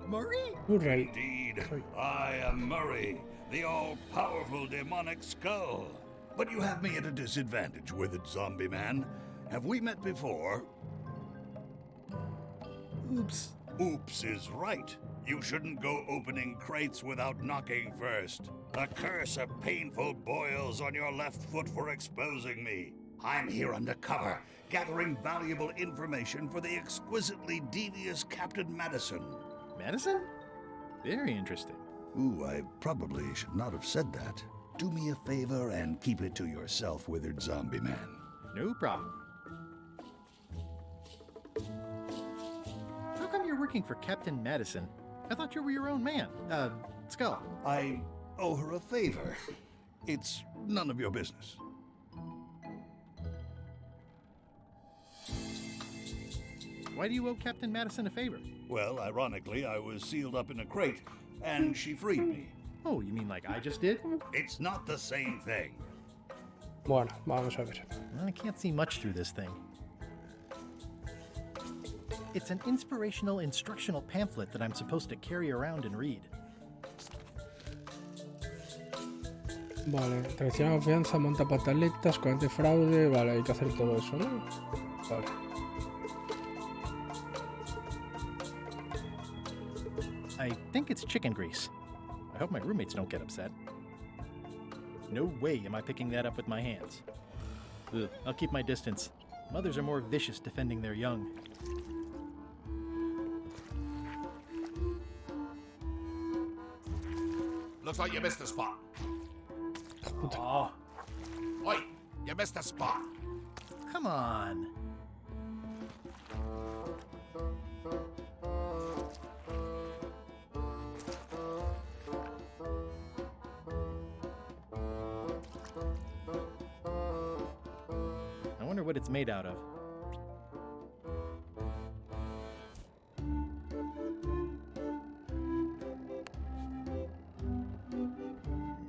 Murray? Murray. Indeed, I am Murray, the all-powerful demonic skull. But you have me at a disadvantage, withered zombie man. Have we met before? Oops. Oops is right. You shouldn't go opening crates without knocking first. A curse of painful boils on your left foot for exposing me. I'm here undercover, gathering valuable information for the exquisitely devious Captain Madison. Madison? Very interesting. Ooh, I probably should not have said that. Do me a favor and keep it to yourself, withered zombie man. No problem. How come you're working for Captain Madison? I thought you were your own man. Skull. I owe her a favor. It's none of your business. Why do you owe Captain Madison a favor? Well, ironically, I was sealed up in a crate, and she freed me. Oh, you mean like I just did? It's not the same thing. Bueno, vamos a ver. I can't see much through this thing. It's an inspirational instructional pamphlet that I'm supposed to carry around and read. Vale, traición, confianza, monta pataletas, combate fraude. Vale, hay que hacer todo eso, ¿no? Vale. I think it's chicken grease. I hope my roommates don't get upset. No way am I picking that up with my hands. Ugh, I'll keep my distance. Mothers are more vicious defending their young. Looks like you missed a spot. Oh, Oi, you missed a spot. come on. I wonder what it's made out of.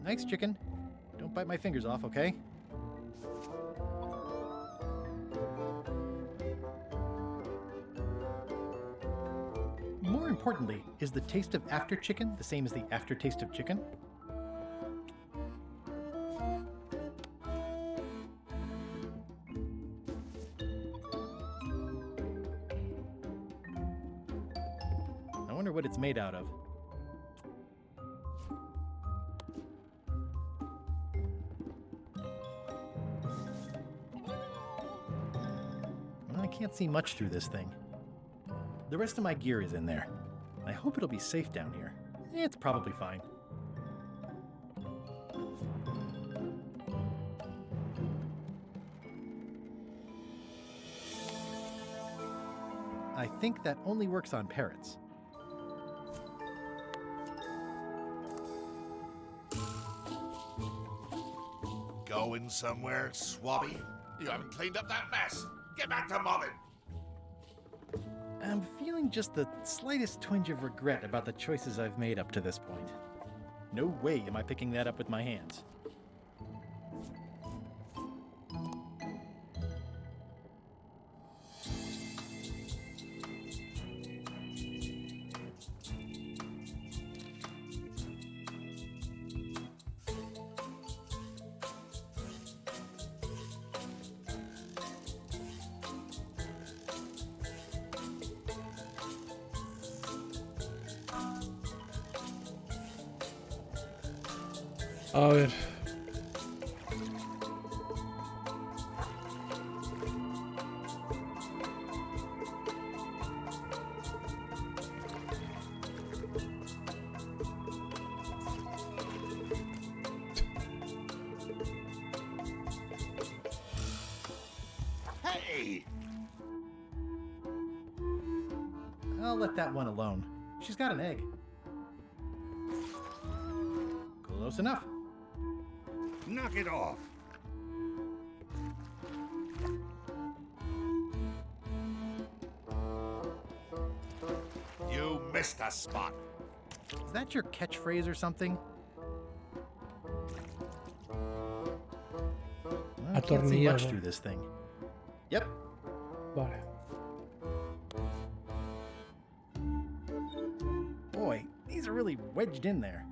Thanks, chicken. Don't bite my fingers off, okay? More importantly, is the taste of after chicken the same as the aftertaste of chicken? I wonder what it's made out of. I can't see much through this thing. The rest of my gear is in there. I hope it'll be safe down here. It's probably fine. I think that only works on parrots. Going somewhere, Swabby? You haven't cleaned up that mess. Get back to mobbing. I'm feeling just the slightest twinge of regret about the choices I've made up to this point. No way am I picking that up with my hands. A ver. Hey! I'll let that one alone. She's got an egg. Close enough. Knock it off. You missed a spot. Is that your catchphrase or something? I can't see much Atornillado. through this thing. Yep. Vale. Boy, these are really wedged in there.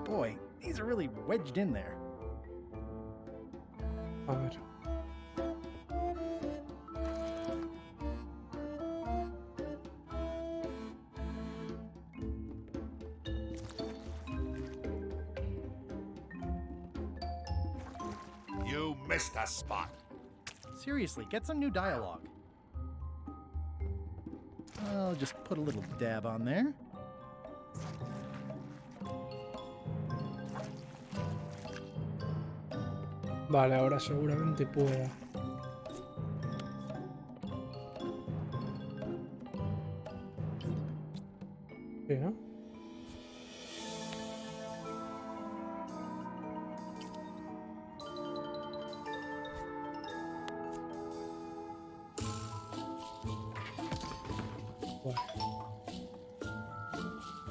Boy, these are really wedged in there. A ver. You missed a spot. Seriously, get some new dialogue. I'll just put a little dab on there. Vale, ahora seguramente pueda. Sí, ¿no? Vale.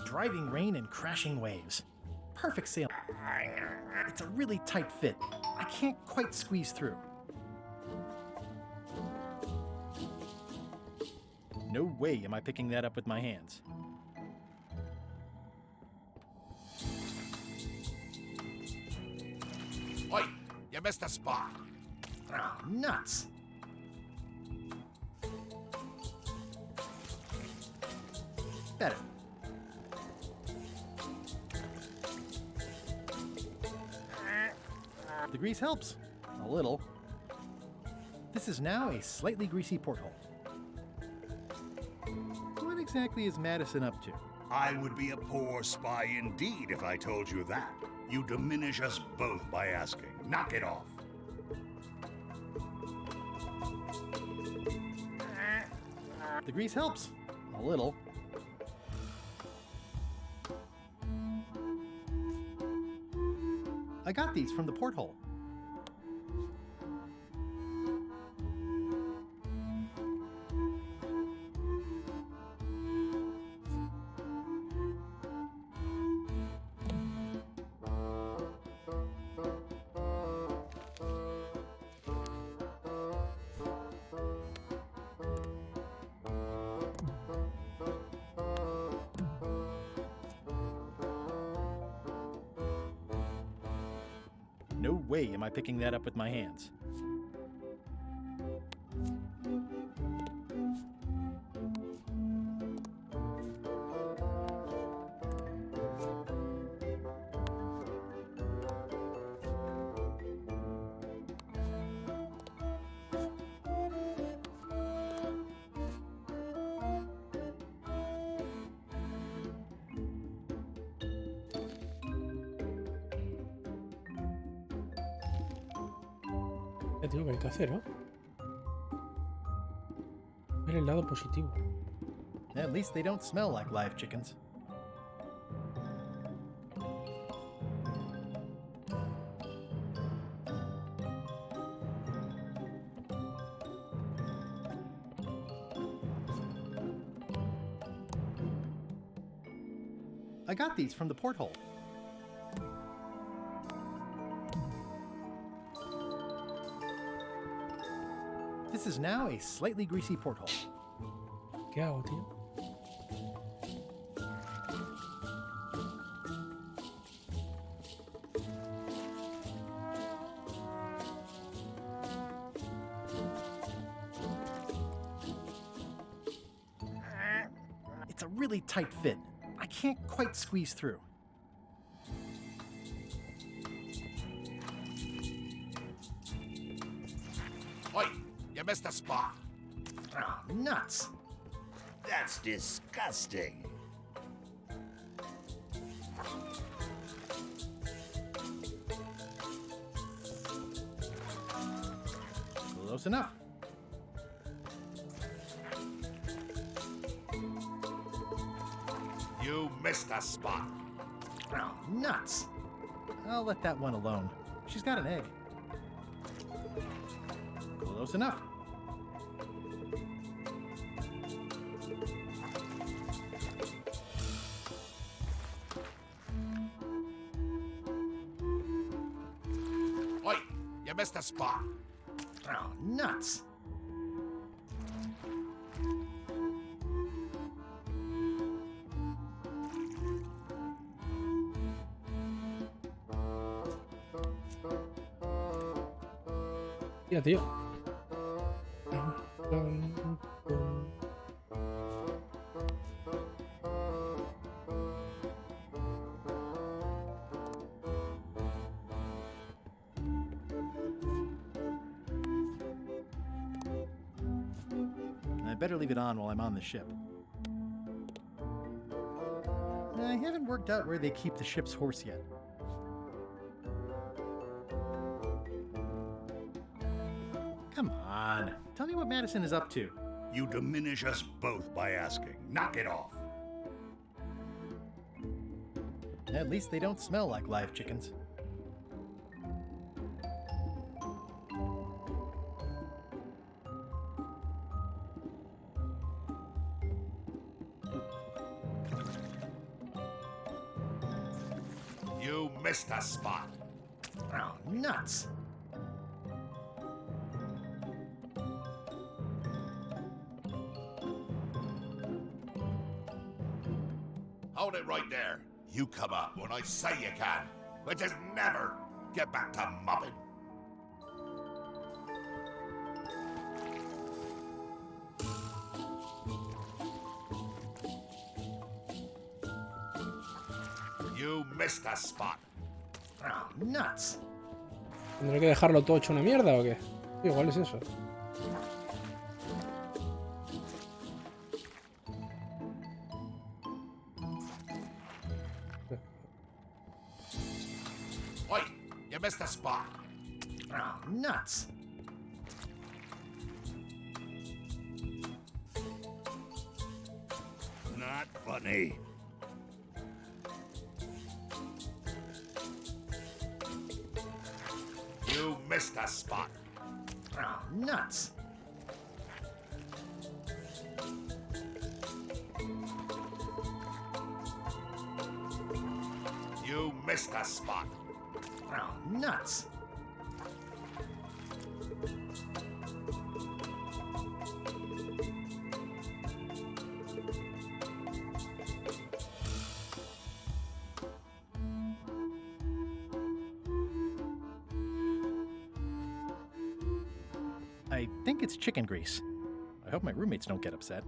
Driving rain and crashing waves. Perfect sail. It's a really tight fit. I can't quite squeeze through. No way am I picking that up with my hands. Oi, you missed a spot. Ah, nuts! Better. The grease helps. A little. This is now a slightly greasy porthole. What exactly is Madison up to? I would be a poor spy indeed if I told you that. You diminish us both by asking. Knock it off. The grease helps. A little. I got these from the porthole. No way am I picking that up with my hands. Tío, que hay que hacer, ¿no? Ver el lado positivo. At least they don't smell like live chickens. I got these from the porthole. This is now a slightly greasy porthole. ¿Qué hago, tío? It's a really tight fit. I can't quite squeeze through. Oi, you missed a spot. Ah, nuts! That's disgusting. Close enough. You missed a spot. Oh, nuts! I'll let that one alone. She's got an egg. Close enough. Oi, you missed a spot. Oh, nuts! Tío, tío. I better leave it on while I'm on the ship. I haven't worked out where they keep the ship's horse yet. Come on, tell me what Madison is up to. You diminish us both by asking. Knock it off. At least they don't smell like live chickens. You missed a spot. Oh, nuts! Hold it right there. You come up when I say you can, which is never. Get back to mobbing. You missed a spot. Oh, nuts! ¿Tendré que dejarlo todo hecho una mierda o qué? Igual es eso. Oi, you missed a spot. Oh, nuts! Not funny. You missed a spot. Oh, nuts! You missed a spot. Oh, nuts! I think it's chicken grease. I hope my roommates don't get upset.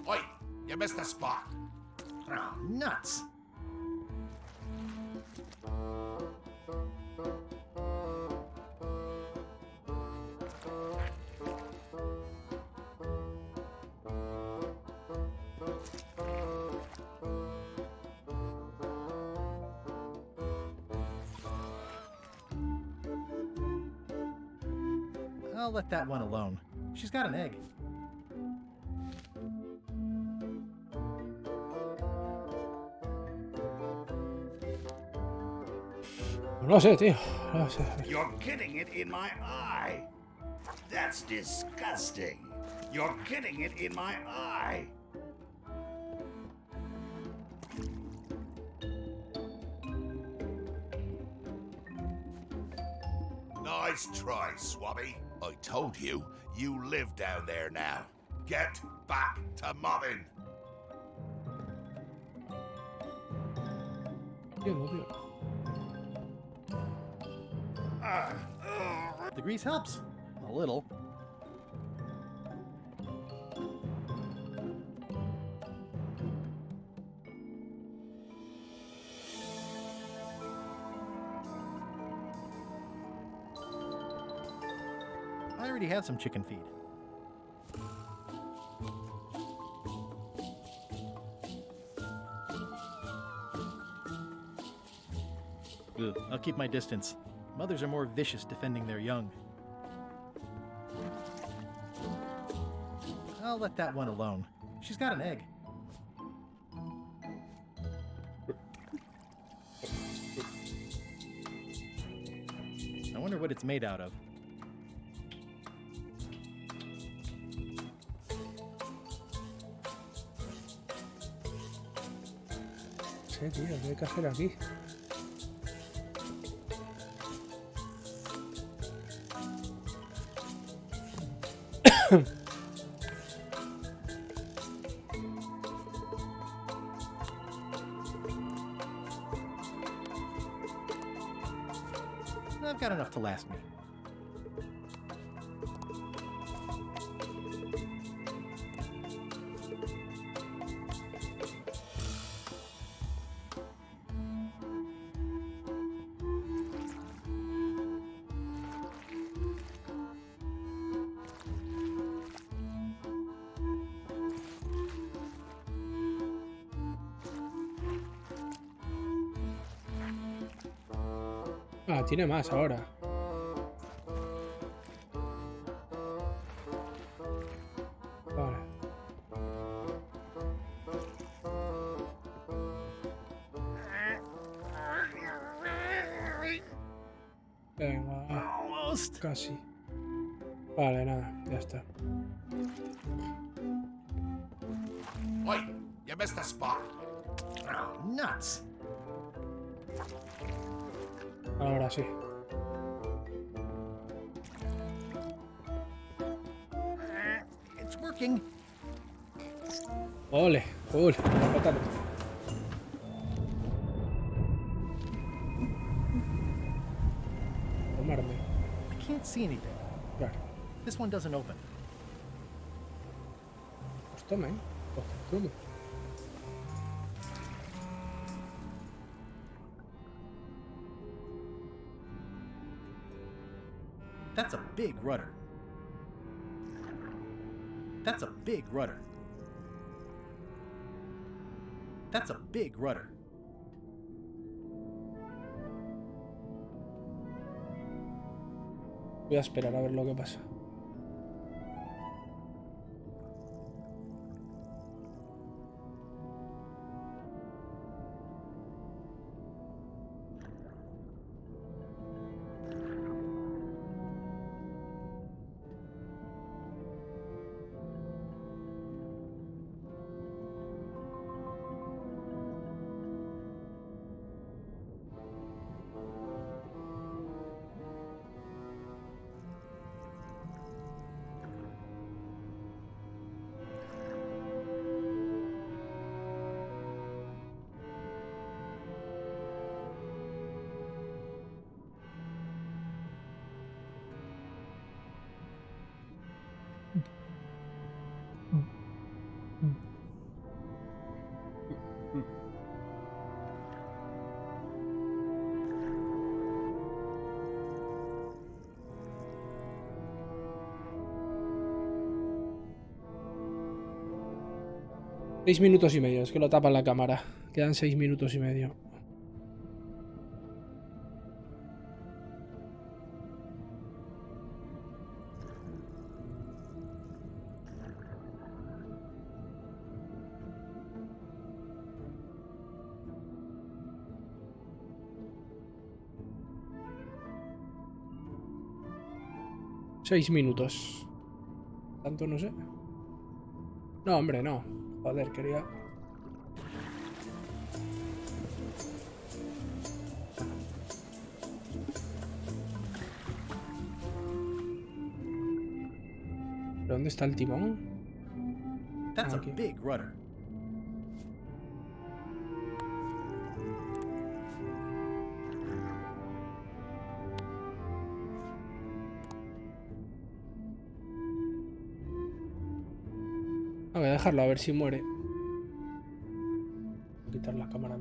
Oi, you missed a spot. Oh, nuts! I'll let that one alone. She's got an egg. No lo sé, tío. No lo sé. You're getting it in my eye. That's disgusting. You're getting it in my eye. Nice try, Swabby. I told you, you live down there now. Get back to mobbing. Entiendo, tío. The grease helps. A little. I already have some chicken feed. Ugh, I'll keep my distance. Mothers are more vicious defending their young. I'll let that one alone. She's got an egg. I wonder what it's made out of. Sí, tío, ¿qué hay que hacer aquí? I've got enough to last me. Ah, tiene más ahora. Vale. Venga, Almost. casi. Vale, nada, ya está. Oi, you missed a spot. Oh, nuts. Ahora sí. It's working. Ole, ole, patata. Tomarme. I can't see anything. Claro. This one doesn't open. Pues toma, ¿eh? Pues toma. That's a big rudder. That's a big rudder. That's a big rudder. Voy a esperar a ver lo que pasa. Seis minutos y medio, es que lo tapa en la cámara. Quedan 6 minutos y medio. Seis minutos. Tanto no sé. No, hombre, no. Joder, quería... ¿Pero dónde está el timón? That's Okay. a big rudder. Voy a dejarlo a ver si muere. Voy a quitar la cámara.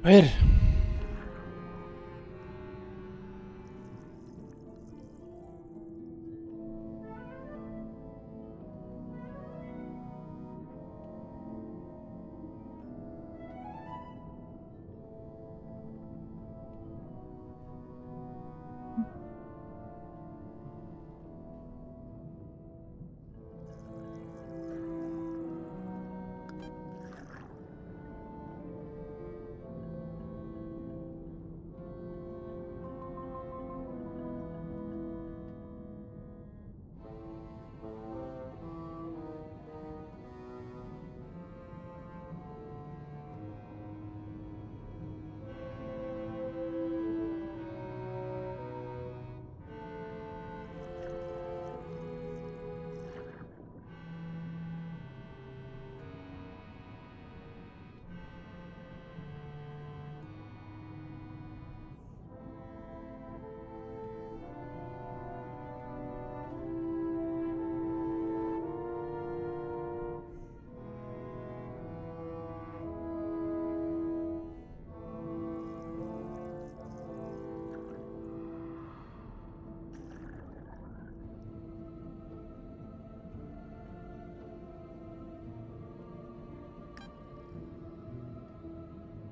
A ver.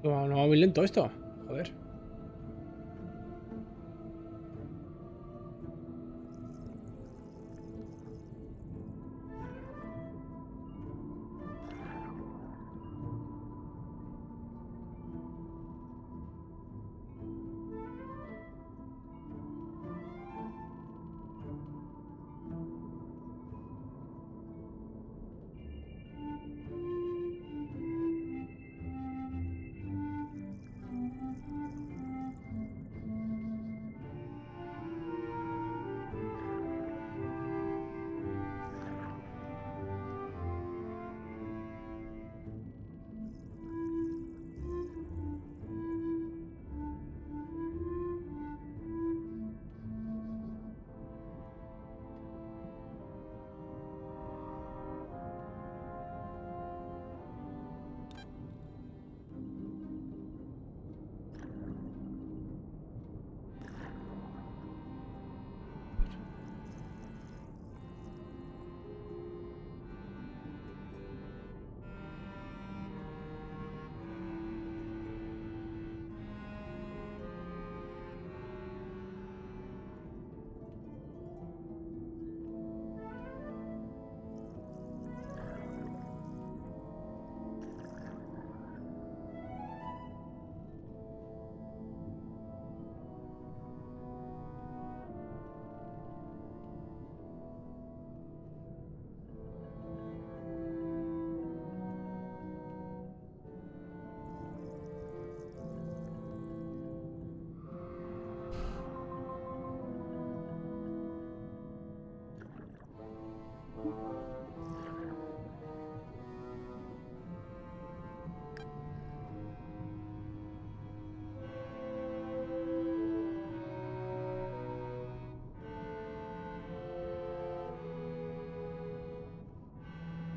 No, no va muy lento esto. Joder.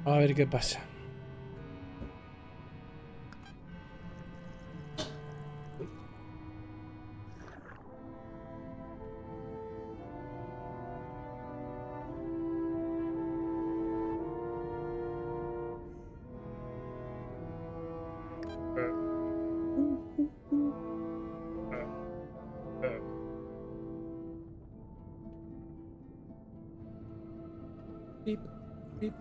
A ver qué pasa. Pip, pip.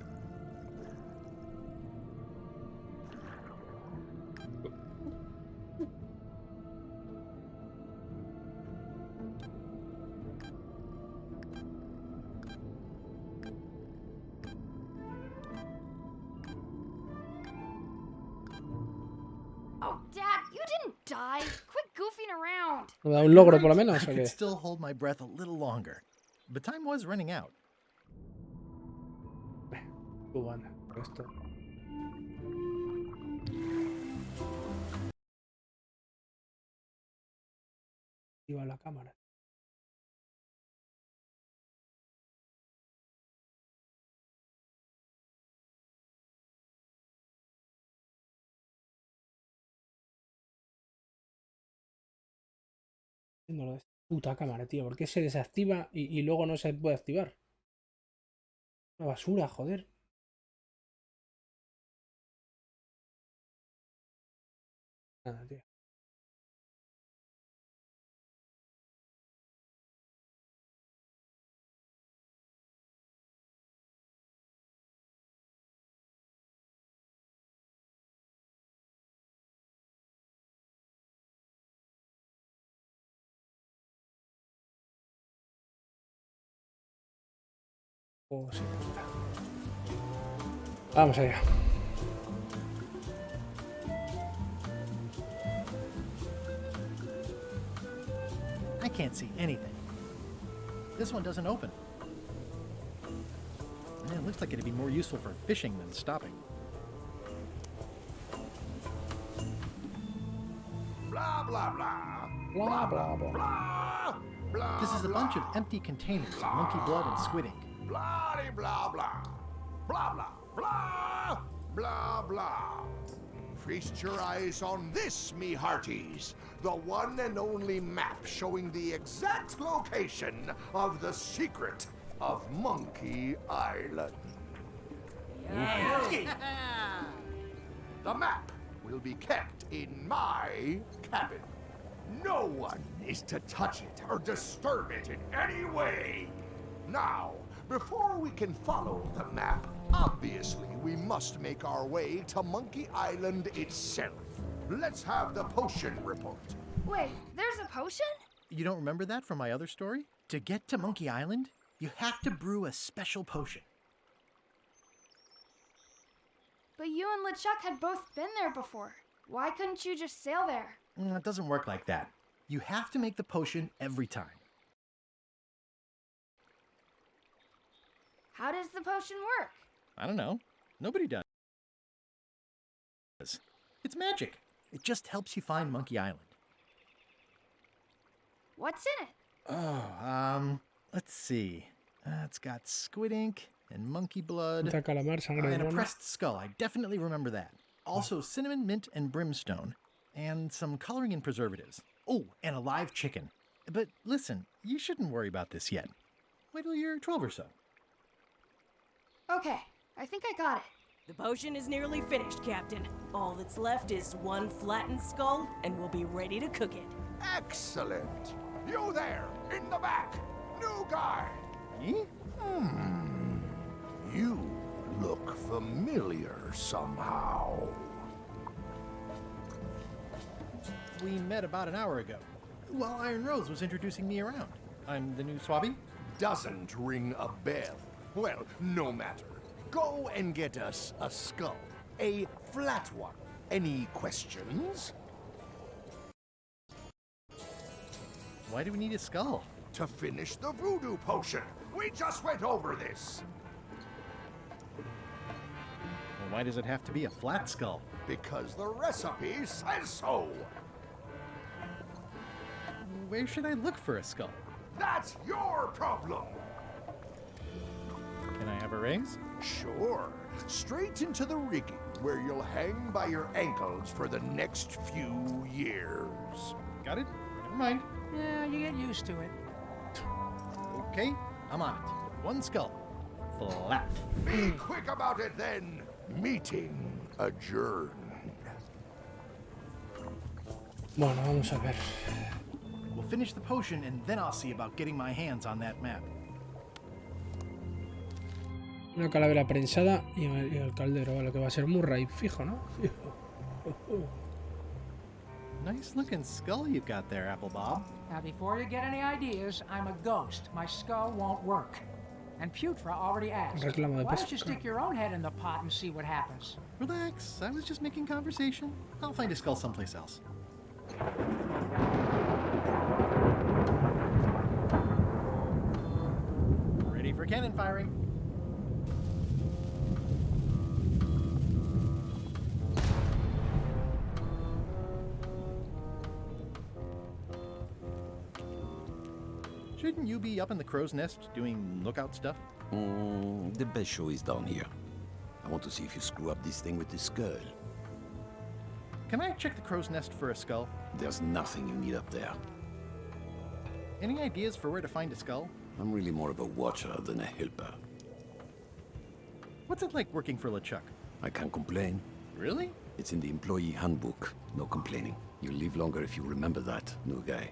Oh, Dad, you didn't die. Quit goofing around. ¿Me da un logro por lo menos I o could qué? still hold my breath a little longer, but time was running out. Cubana. Esto. Iba la cámara. No lo de esta puta cámara, tío. ¿Por qué se desactiva y luego no se puede activar? Una basura, joder. Nada, tío. Oh, sí. Vamos allá. I can't see anything. This one doesn't open. Man, it looks like it'd be more useful for fishing than stopping. Blah, blah, blah. Blah, blah, blah. Blah, blah, This is a bunch of empty containers of monkey blood and squid ink. blah, blah, blah. Blah, blah, blah. Blah, blah. Feast your eyes on this, me hearties. The one and only map showing the exact location of the secret of Monkey Island. The map will be kept in my cabin. No one is to touch it or disturb it in any way. Now, before we can follow the map, obviously we must make our way to Monkey Island itself. Let's have the potion report. Wait, there's a potion? You don't remember that from my other story? To get to Monkey Island, you have to brew a special potion. But you and LeChuck had both been there before. Why couldn't you just sail there? It doesn't work like that. You have to make the potion every time. How does the potion work? I don't know. Nobody does. It's magic. It just helps you find Monkey Island. What's in it? Oh, let's see. It's got squid ink and monkey blood. Tinta calamar, sangre de And a mono. pressed skull. I definitely remember that. Also, cinnamon, mint, and brimstone. And some coloring and preservatives. Oh, and a live chicken. But listen, you shouldn't worry about this yet. Wait till you're 12 or so. Okay, I think I got it. The potion is nearly finished, Captain. All that's left is one flattened skull, and we'll be ready to cook it. Excellent. You there, in the back. New guy. Eh? You look familiar somehow. We met about an hour ago, while Iron Rose was introducing me around. I'm the new Swabby. Doesn't ring a bell. Well, no matter. Go and get us a skull. A flat one. Any questions? Why do we need a skull? To finish the voodoo potion. We just went over this. Well, why does it have to be a flat skull? Because the recipe says so. Where should I look for a skull? That's your problem. Can I have a rings? Sure. Straight into the rigging, where you'll hang by your ankles for the next few years. Got it? Never mind. Yeah, you get used to it. Okay, I'm on it. One skull. Flat. Be quick about it then. Meeting adjourned. Bueno, vamos a ver. We'll finish the potion and then I'll see about getting my hands on that map. Una calavera prensada y el caldero, lo que va a ser Murray, fijo, ¿no? Fijo. Nice looking skull you've got there, Apple Bob. Now, before you get any ideas, I'm a ghost. My skull won't work. And Putra already asked. Reclamo de Why don't you pesca. stick your own head in the pot and see what happens? Relax, I was just making conversation. I'll find a skull someplace else. Ready for cannon firing. Shouldn't you be up in the crow's nest doing lookout stuff? The best show is down here. I want to see if you screw up this thing with this girl. Can I check the crow's nest for a skull? There's nothing you need up there. Any ideas for where to find a skull? I'm really more of a watcher than a helper. What's it like working for LeChuck? I can't complain. Really? It's in the employee handbook. No complaining. You'll live longer if you remember that, new guy.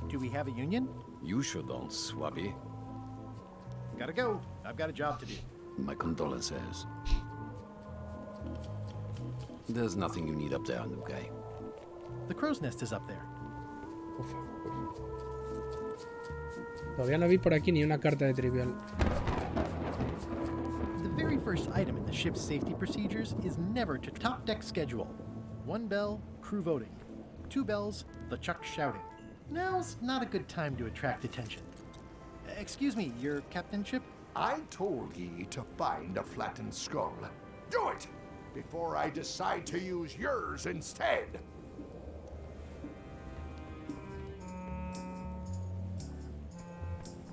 Do we have a union? You sure don't, Swabby. Gotta go. I've got a job to do. My condolences. There's nothing you need up there, new guy. The crow's nest is up there. Por favor. Todavía no vi por aquí ni una carta de trivial. The very first item in the ship's safety procedures is never to top deck schedule. 1 bell, crew voting. 2 bells, LeChuck shouting. Now's not a good time to attract attention. Excuse me, your captainship? I told ye to find a flattened skull. Do it! Before I decide to use yours instead.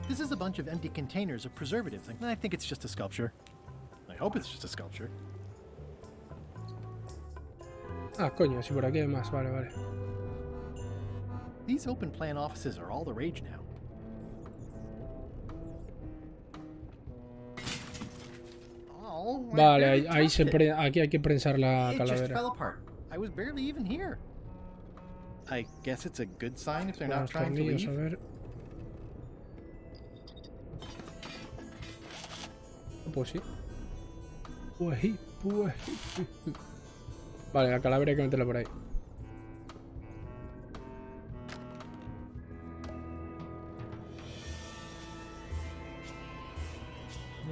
This is a bunch of empty containers of preservatives, and I think it's just a sculpture. I hope it's just a sculpture. Ah, coño, si por aquí hay más. Vale, vale. These open plan offices are all the rage now. Oh, I Vale, barely ahí touched it. aquí hay que prensar la It just calavera. fell apart. I was barely even here. I guess it's a good sign if they're not Los trying to tornillos, a leave. ver. Pues sí. Pues sí, pues sí. Vale, la calavera hay que meterla por ahí.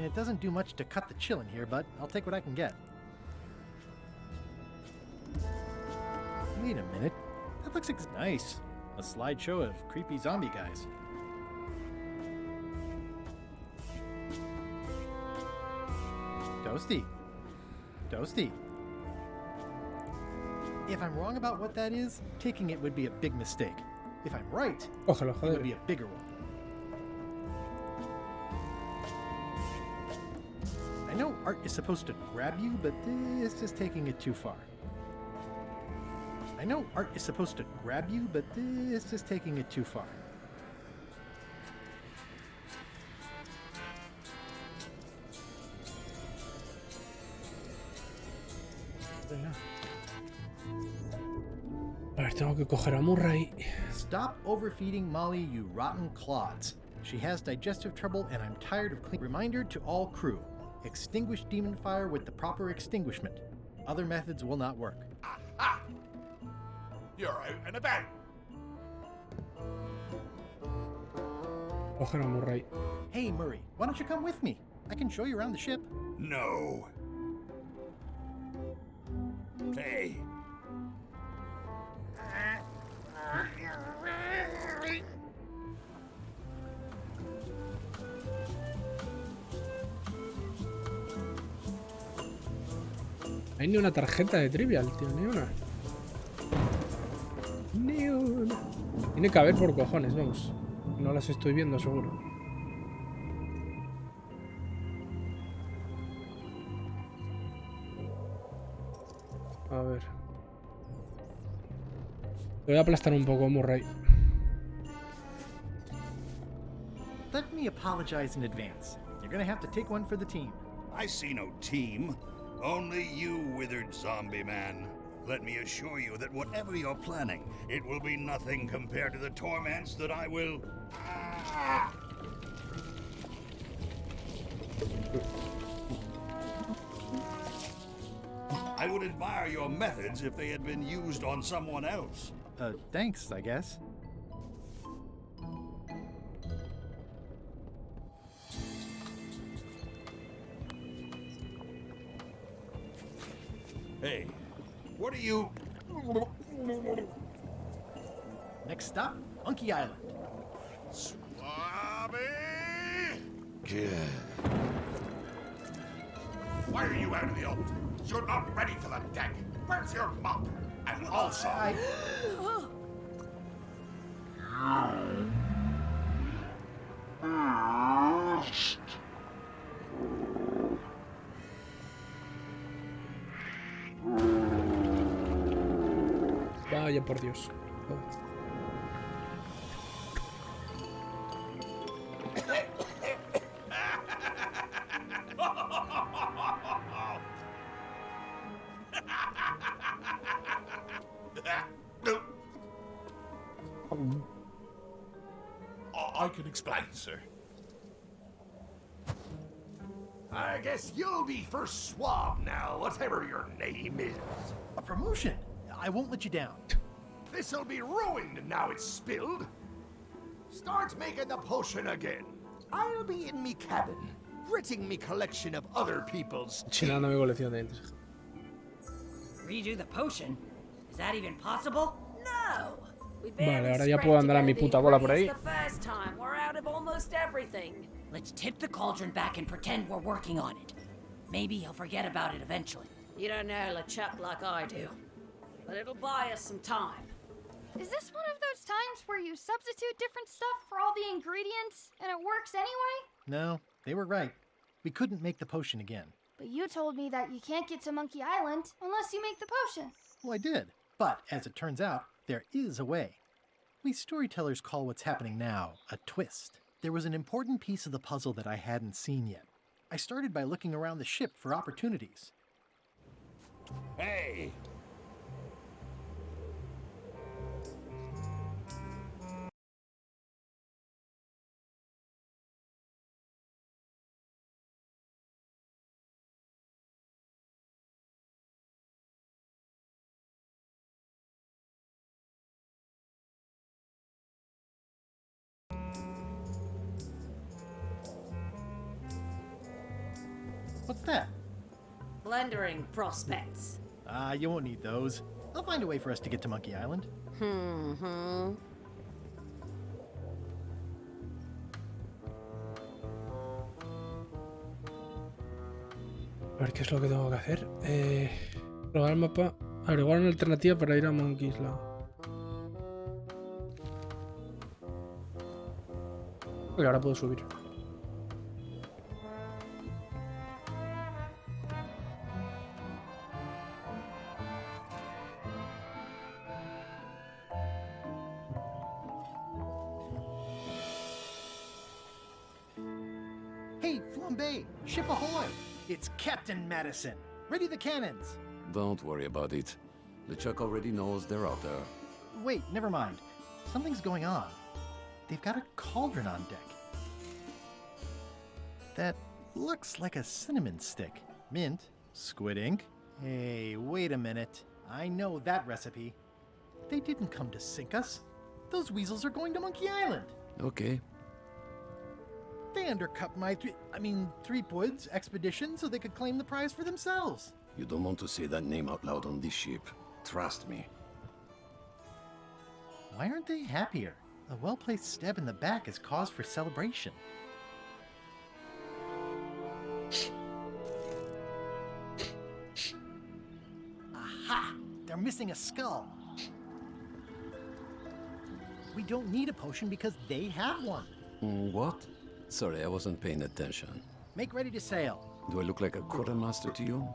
It doesn't do much to cut the chill in here, but I'll take what I can get. Wait a minute. That looks nice. A slideshow of creepy zombie guys. Toasty. Toasty. If I'm wrong about what that is, taking it would be a big mistake. If I'm right, Cógelo, it would joder. be a bigger one. I know art is supposed to grab you, but this is taking it too far. I know art is supposed to grab you, but this is taking it too far. A ver, tengo que coger a Murray. Stop overfeeding Molly, you rotten clods. She has digestive trouble, and I'm tired of clean. Reminder to all crew: extinguish demon fire with the proper extinguishment. Other methods will not work. Aha! You're out and about. Coger a Murray. Hey, Murray, why don't you come with me? I can show you around the ship. No. Hey. Hay ni una tarjeta de trivial, tío, ni una. Ni una. Tiene que haber por cojones, vamos. No las estoy viendo, seguro. A ver. Te voy a aplastar un poco, Murray. Let me apologize in advance. You're gonna have to take one for the team. I see no team. Only you, withered zombie man. Let me assure you that whatever you're planning, it will be nothing compared to the torments that I will... I would admire your methods if they had been used on someone else. Thanks, I guess. Hey, what are you... Next stop, Monkey Island. Swabby! Why are you out of the old? You're not ready for the deck. Where's your mop? And also... Vaya por Dios. Joder. can explain, sir. I guess you'll be first swab now, whatever your name is. A promotion! I won't let you down. This'll be ruined now it's spilled. Start making the potion again. I'll be in me cabin, gritting me collection of other people's Chinando mi colección de dientes. Redo the potion? Is that even possible? No. We Vale, ahora ya puedo andar a mi puta bola por ahí. The first time we're out of almost everything. Let's tip the cauldron back and pretend we're working on it. Maybe he'll forget about it eventually. You don't know LeChuck like I do, but it'll buy us some time. Is this one of those times where you substitute different stuff for all the ingredients and it works anyway? No, they were right. We couldn't make the potion again. But you told me that you can't get to Monkey Island unless you make the potion. Well, I did. But, as it turns out, there is a way. We storytellers call what's happening now a twist. There was an important piece of the puzzle that I hadn't seen yet. I started by looking around the ship for opportunities. Hey! What's that? Blendering prospects. You won't need those. I'll find a way for us to get to Monkey Island. A ver qué es lo que tengo que hacer. Probar el mapa. Averiguar una alternativa para ir a Monkey Island. Y ahora puedo subir. Hey, Flambe! Ship ahoy! It's Captain Madison. Ready the cannons! Don't worry about it. LeChuck already knows they're out there. Wait, never mind. Something's going on. They've got a cauldron on deck. That looks like a cinnamon stick. Mint, squid ink. Hey, wait a minute. I know that recipe. They didn't come to sink us. Those weasels are going to Monkey Island. Okay. They undercut my Threepwood's expedition so they could claim the prize for themselves. You don't want to say that name out loud on this ship. Trust me. Why aren't they happier? A well-placed stab in the back is cause for celebration. Aha! They're missing a skull. We don't need a potion because they have one. What? Sorry, I wasn't paying attention. Make ready to sail. Do I look like a quartermaster to you?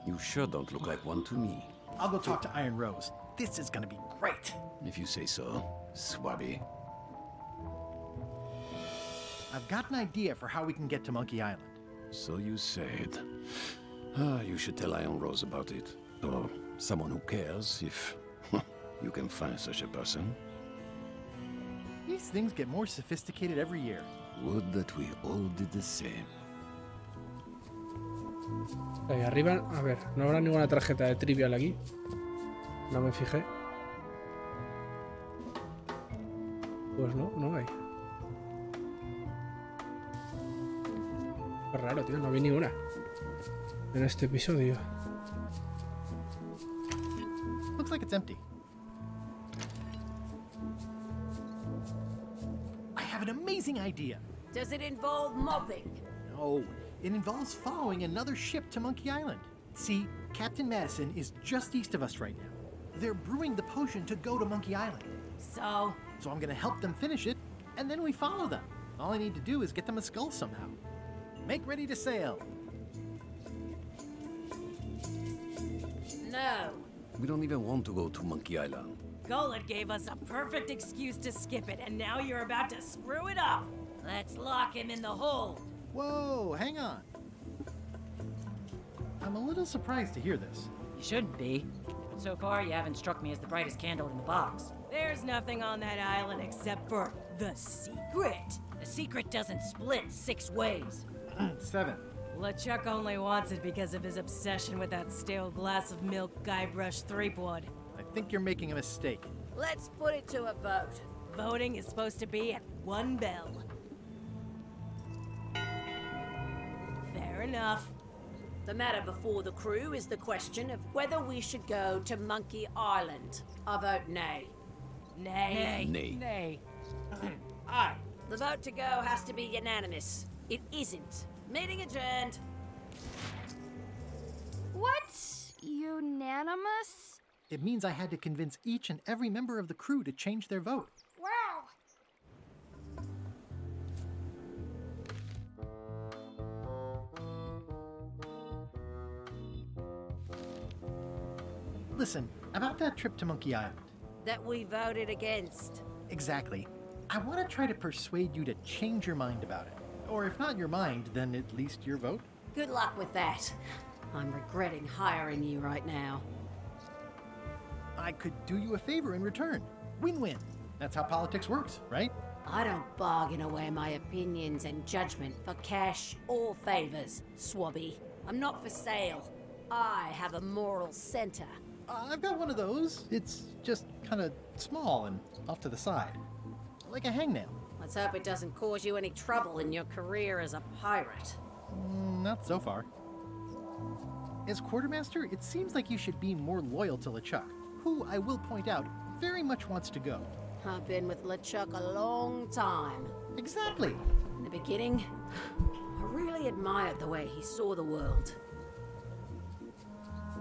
You sure don't look like one to me. I'll go talk to Iron Rose. This is gonna be great. If you say so, Swabby. I've got an idea for how we can get to Monkey Island. So you said. You should tell Iron Rose about it. Or someone who cares, if you can find such a person. These things get more sophisticated every year. Would that we all did the same. Ahí arriba, a ver, no habrá ninguna tarjeta de trivial aquí. No me fijé. Pues no, no hay. Qué raro, tío, no vi ni una en este episodio. Looks like it's empty. I have an amazing idea. Does it involve mobbing? No, it involves following another ship to Monkey Island. See, Captain Madison is just east of us right now. They're brewing the potion to go to Monkey Island. So I'm gonna help them finish it, and then we follow them. All I need to do is get them a skull somehow. Make ready to sail. no. We don't even want to go to Monkey Island. Gullet gave us a perfect excuse to skip it, and now you're about to screw it up. Let's lock him in the hold. Whoa, hang on. I'm a little surprised to hear this. You shouldn't be. So far, you haven't struck me as the brightest candle in the box. There's nothing on that island except for The secret? The secret doesn't split 6 ways. 7. LeChuck only wants it because of his obsession with that stale glass of milk Guybrush Threepwood. I think you're making a mistake. Let's put it to a vote. Voting is supposed to be at 1 bell. Fair enough. The matter before the crew is the question of whether we should go to Monkey Island. I vote nay. Nay. Nay. Nay. Aye. The vote to go has to be unanimous. It isn't. Meeting adjourned. What? Unanimous? It means I had to convince each and every member of the crew to change their vote. Wow. Listen, about that trip to Monkey Island. That we voted against. Exactly. I want to try to persuade you to change your mind about it. Or if not your mind, then at least your vote. Good luck with that. I'm regretting hiring you right now. I could do you a favor in return. Win-win. That's how politics works, right? I don't bargain away my opinions and judgment for cash or favors, Swabby. I'm not for sale. I have a moral center. I've got one of those. It's just kind of small and off to the side. Like a hangnail. Let's hope it doesn't cause you any trouble in your career as a pirate. Not so far. As quartermaster, it seems like you should be more loyal to LeChuck, who, I will point out, very much wants to go. I've been with LeChuck a long time. Exactly. In the beginning, I really admired the way he saw the world.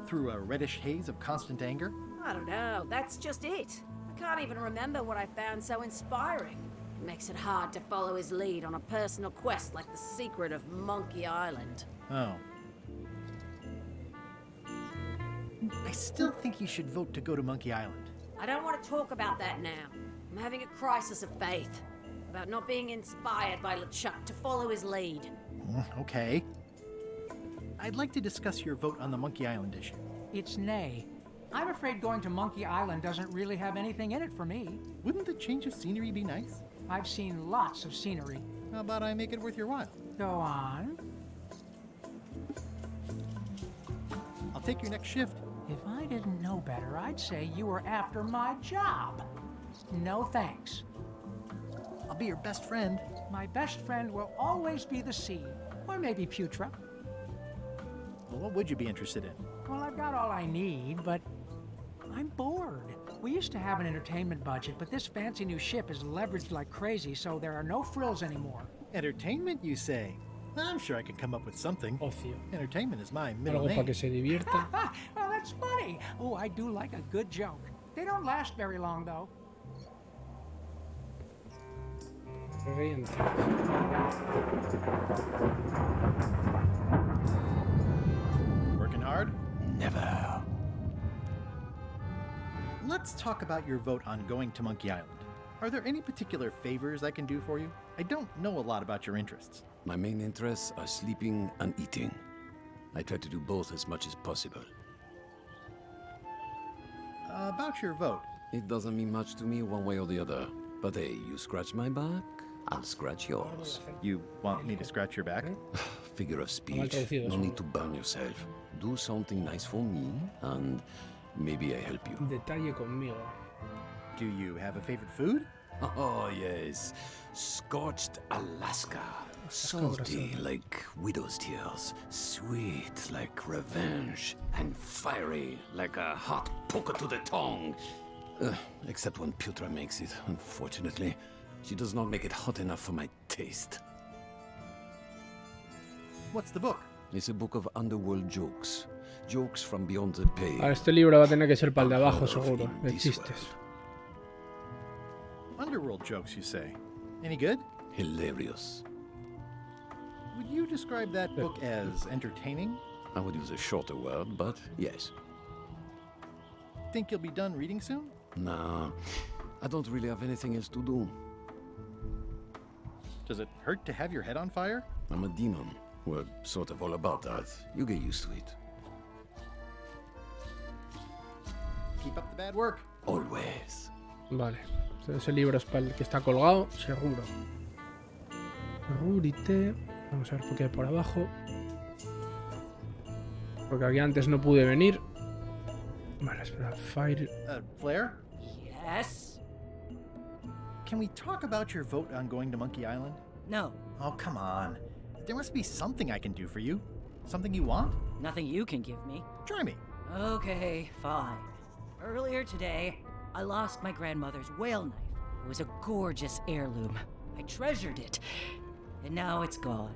Through a reddish haze of constant anger. I don't know, that's just it. I can't even remember what I found so inspiring. It makes it hard to follow his lead on a personal quest like the secret of Monkey Island. Oh. I still think you should vote to go to Monkey Island. I don't want to talk about that now. I'm having a crisis of faith. About not being inspired by LeChuck to follow his lead. Okay. I'd like to discuss your vote on the Monkey Island issue. It's nay. I'm afraid going to Monkey Island doesn't really have anything in it for me. Wouldn't the change of scenery be nice? I've seen lots of scenery. How about I make it worth your while? Go on. I'll take your next shift. If I didn't know better, I'd say you were after my job. No thanks. I'll be your best friend. My best friend will always be the sea, or maybe Putra. Well, what would you be interested in? Well, I've got all I need, but I'm bored. We used to have an entertainment budget, but this fancy new ship is leveraged like crazy, so there are no frills anymore. Entertainment, you say? I'm sure I could come up with something. Ocio. Entertainment is my middle Algo para name. que se divierta. Oh, that's funny. Oh, I do like a good joke. They don't last very long, though. Rientes. Working hard? Never. Let's talk about your vote on going to Monkey Island. Are there any particular favors I can do for you? I don't know a lot about your interests. My main interests are sleeping and eating. I try to do both as much as possible. About your vote. It doesn't mean much to me one way or the other. But hey, you scratch my back, I'll scratch yours. You want me to scratch your back? Figure of speech. traducido, No sí. need to burn yourself. Do something nice for me, and maybe I help you. Detalle conmigo. Do you have a favorite food? Oh, yes. Scorched Alaska. Salty like widow's tears. Sweet like revenge. And fiery like a hot poker to the tongue. Except when Putra makes it, unfortunately. She does not make it hot enough for my taste. What's the book? It's a book of underworld jokes. Jokes from beyond the pale. Ahora este libro va a tener que ser para el de abajo, Out of seguro. in De this chistes. world. Underworld jokes, you say. Any good? Hilarious. Would you describe that book as entertaining? I would use a shorter word, but yes. Think you'll be done reading soon? Nah, I don't really have anything else to do. Does it hurt to have your head on fire? I'm a demon. We're sort of all about that. You get used to it. Keep up the bad work. Always. Vale. Ese libro es para el que está colgado, seguro. Segurité. Vamos a ver por qué hay por abajo. Porque aquí antes no pude venir. Vale, espera. Fire. Flair? Yes? Can we talk about your vote on going to Monkey Island? No, Oh, come on. There must be something I can do for you. Something you want? nothing you can give me. Try me. Okay, fine. Earlier today, I lost my grandmother's whale knife. It was a gorgeous heirloom. I treasured it. And now it's gone.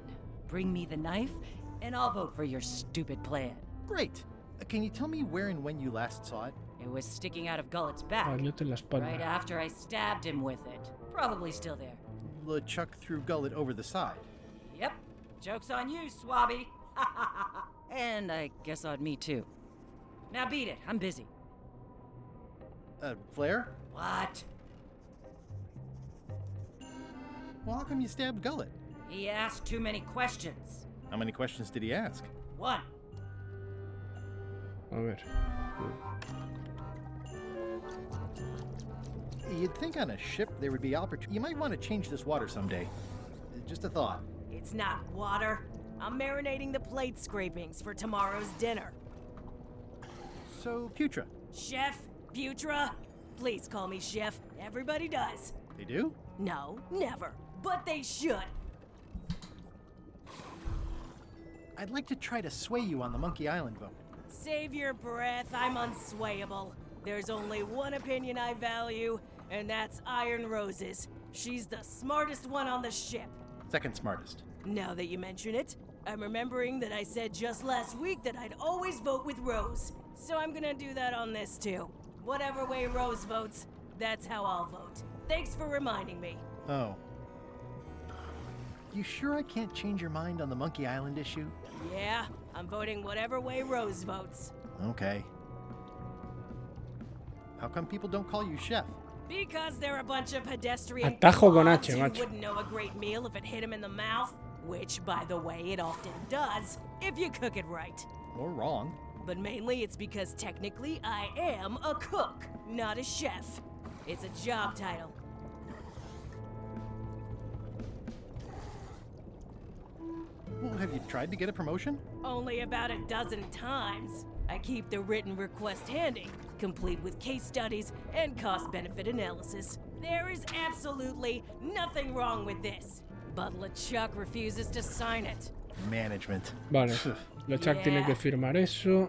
Bring me the knife, and I'll vote for your stupid plan. Great. Can you tell me where and when you last saw it? It was sticking out of Gullet's back, Pañote en la espalda. right after I stabbed him with it. Probably still there. LeChuck threw Gullet over the side. Yep. Joke's on you, Swabby. And I guess on me, too. Now beat it. I'm busy. Flair? What? Well, how come you stabbed Gullet? He asked too many questions. How many questions did he ask? One. A ver. You'd think on a ship there would be opportunity. You might want to change this water someday. Just a thought. It's not water. I'm marinating the plate scrapings for tomorrow's dinner. So, Putra. Chef, Putra, please call me Chef. Everybody does. They do? No, never. But they should. I'd like to try to sway you on the Monkey Island vote. Save your breath, I'm unswayable. There's only one opinion I value, and that's Iron Rose's. She's the smartest one on the ship. Second smartest. Now that you mention it, I'm remembering that I said just last week that I'd always vote with Rose. So I'm gonna do that on this too. Whatever way Rose votes, that's how I'll vote. Thanks for reminding me. Oh. You sure I can't change your mind on the Monkey Island issue? Yeah, I'm voting whatever way Rose votes. Okay. How come people don't call you chef? Because they're a bunch of pedestrian Atajo con clods H, who macho. wouldn't know a great meal if it hit him in the mouth. Which, by the way, it often does, if you cook it right. Or wrong. But mainly it's because technically I am a cook, not a chef. It's a job title. Well, have you tried to get a promotion? Only about a dozen times. I keep the written request handy, complete with case studies and cost-benefit analysis. There is absolutely nothing wrong with this. But LeChuck refuses to sign it. Management. Vale. LeChuck tiene que firmar eso.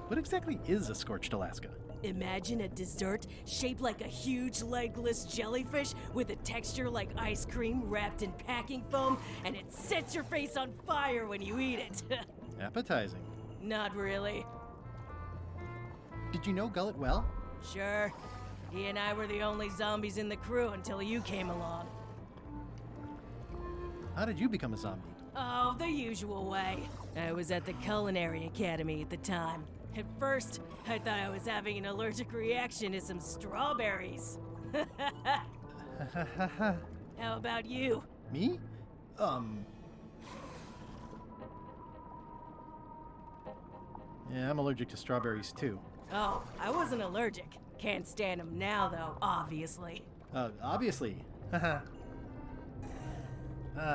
What exactly is a scorched Alaska? Imagine a dessert shaped like a huge legless jellyfish with a texture like ice cream wrapped in packing foam, and it sets your face on fire when you eat it. Appetizing. Not really. Did you know Gullet well? Sure. He and I were the only zombies in the crew until you came along. How did you become a zombie? Oh, the usual way. I was at the Culinary Academy at the time. At first, I thought I was having an allergic reaction to some strawberries. How about you? Me? Yeah, I'm allergic to strawberries too. Oh, I wasn't allergic. Can't stand them now, though, obviously. Obviously.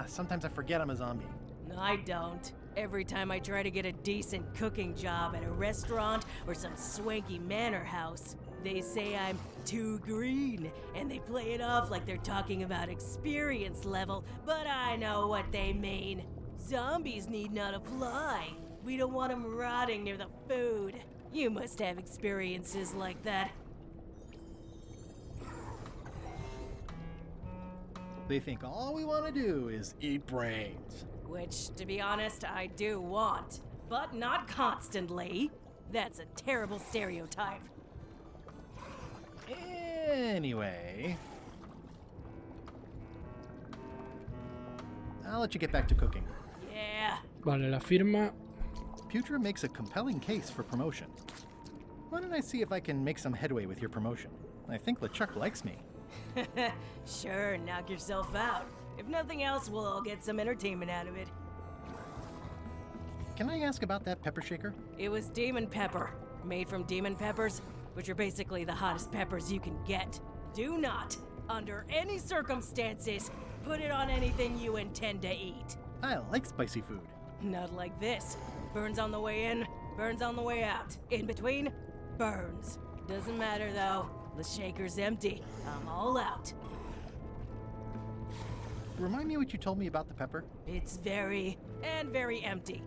Sometimes I forget I'm a zombie. No, I don't. Every time I try to get a decent cooking job at a restaurant or some swanky manor house, they say I'm too green, and they play it off like they're talking about experience level, but I know what they mean. Zombies need not apply. We don't want them rotting near the food. You must have experiences like that. They think all we want to do is eat brains. Which, to be honest, I do want. But not constantly. That's a terrible stereotype. Anyway, I'll let you get back to cooking. Yeah. Vale, la firma. Putra makes a compelling case for promotion. Why don't I see if I can make some headway with your promotion? I think LeChuck likes me. Sure, knock yourself out. If nothing else, we'll all get some entertainment out of it. Can I ask about that pepper shaker? It was demon pepper, made from demon peppers, which are basically the hottest peppers you can get. Do not, under any circumstances, put it on anything you intend to eat. I like spicy food. Not like this. Burns on the way in, burns on the way out. In between, burns. Doesn't matter though. The shaker's empty. I'm all out. Remind me what you told me about the pepper? It's very empty.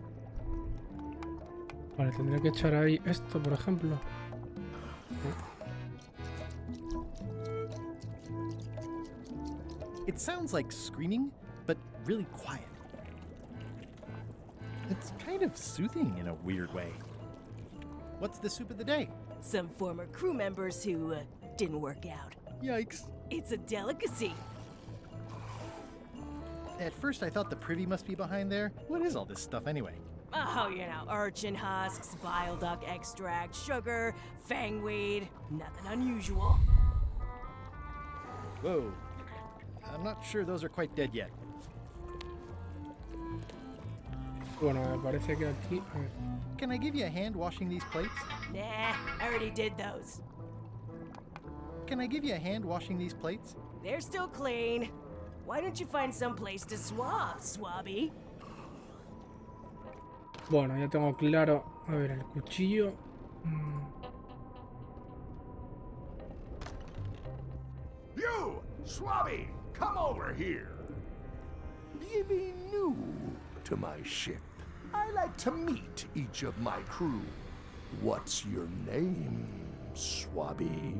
Vale, tendré que echar ahí esto, por ejemplo. It sounds like screaming, but really quiet. It's kind of soothing in a weird way. What's the soup of the day? Some former crew members who didn't work out. Yikes. It's a delicacy. At first I thought the privy must be behind there. What is all this stuff anyway? Oh, you know, urchin husks, bile duck extract, sugar, fangweed. Nothing unusual. Whoa. I'm not sure those are quite dead yet. Bueno, me parece que aquí... A ver. Can I give you a hand washing these plates? Nah, I already did those. Can I give you a hand washing these plates? They're still clean. Why don't you find some place to swab, Swabby? Bueno, ya tengo claro. A ver, el cuchillo. You, Swabby, come over here. Ye be new to my ship. I like to meet each of my crew. What's your name, Swabby?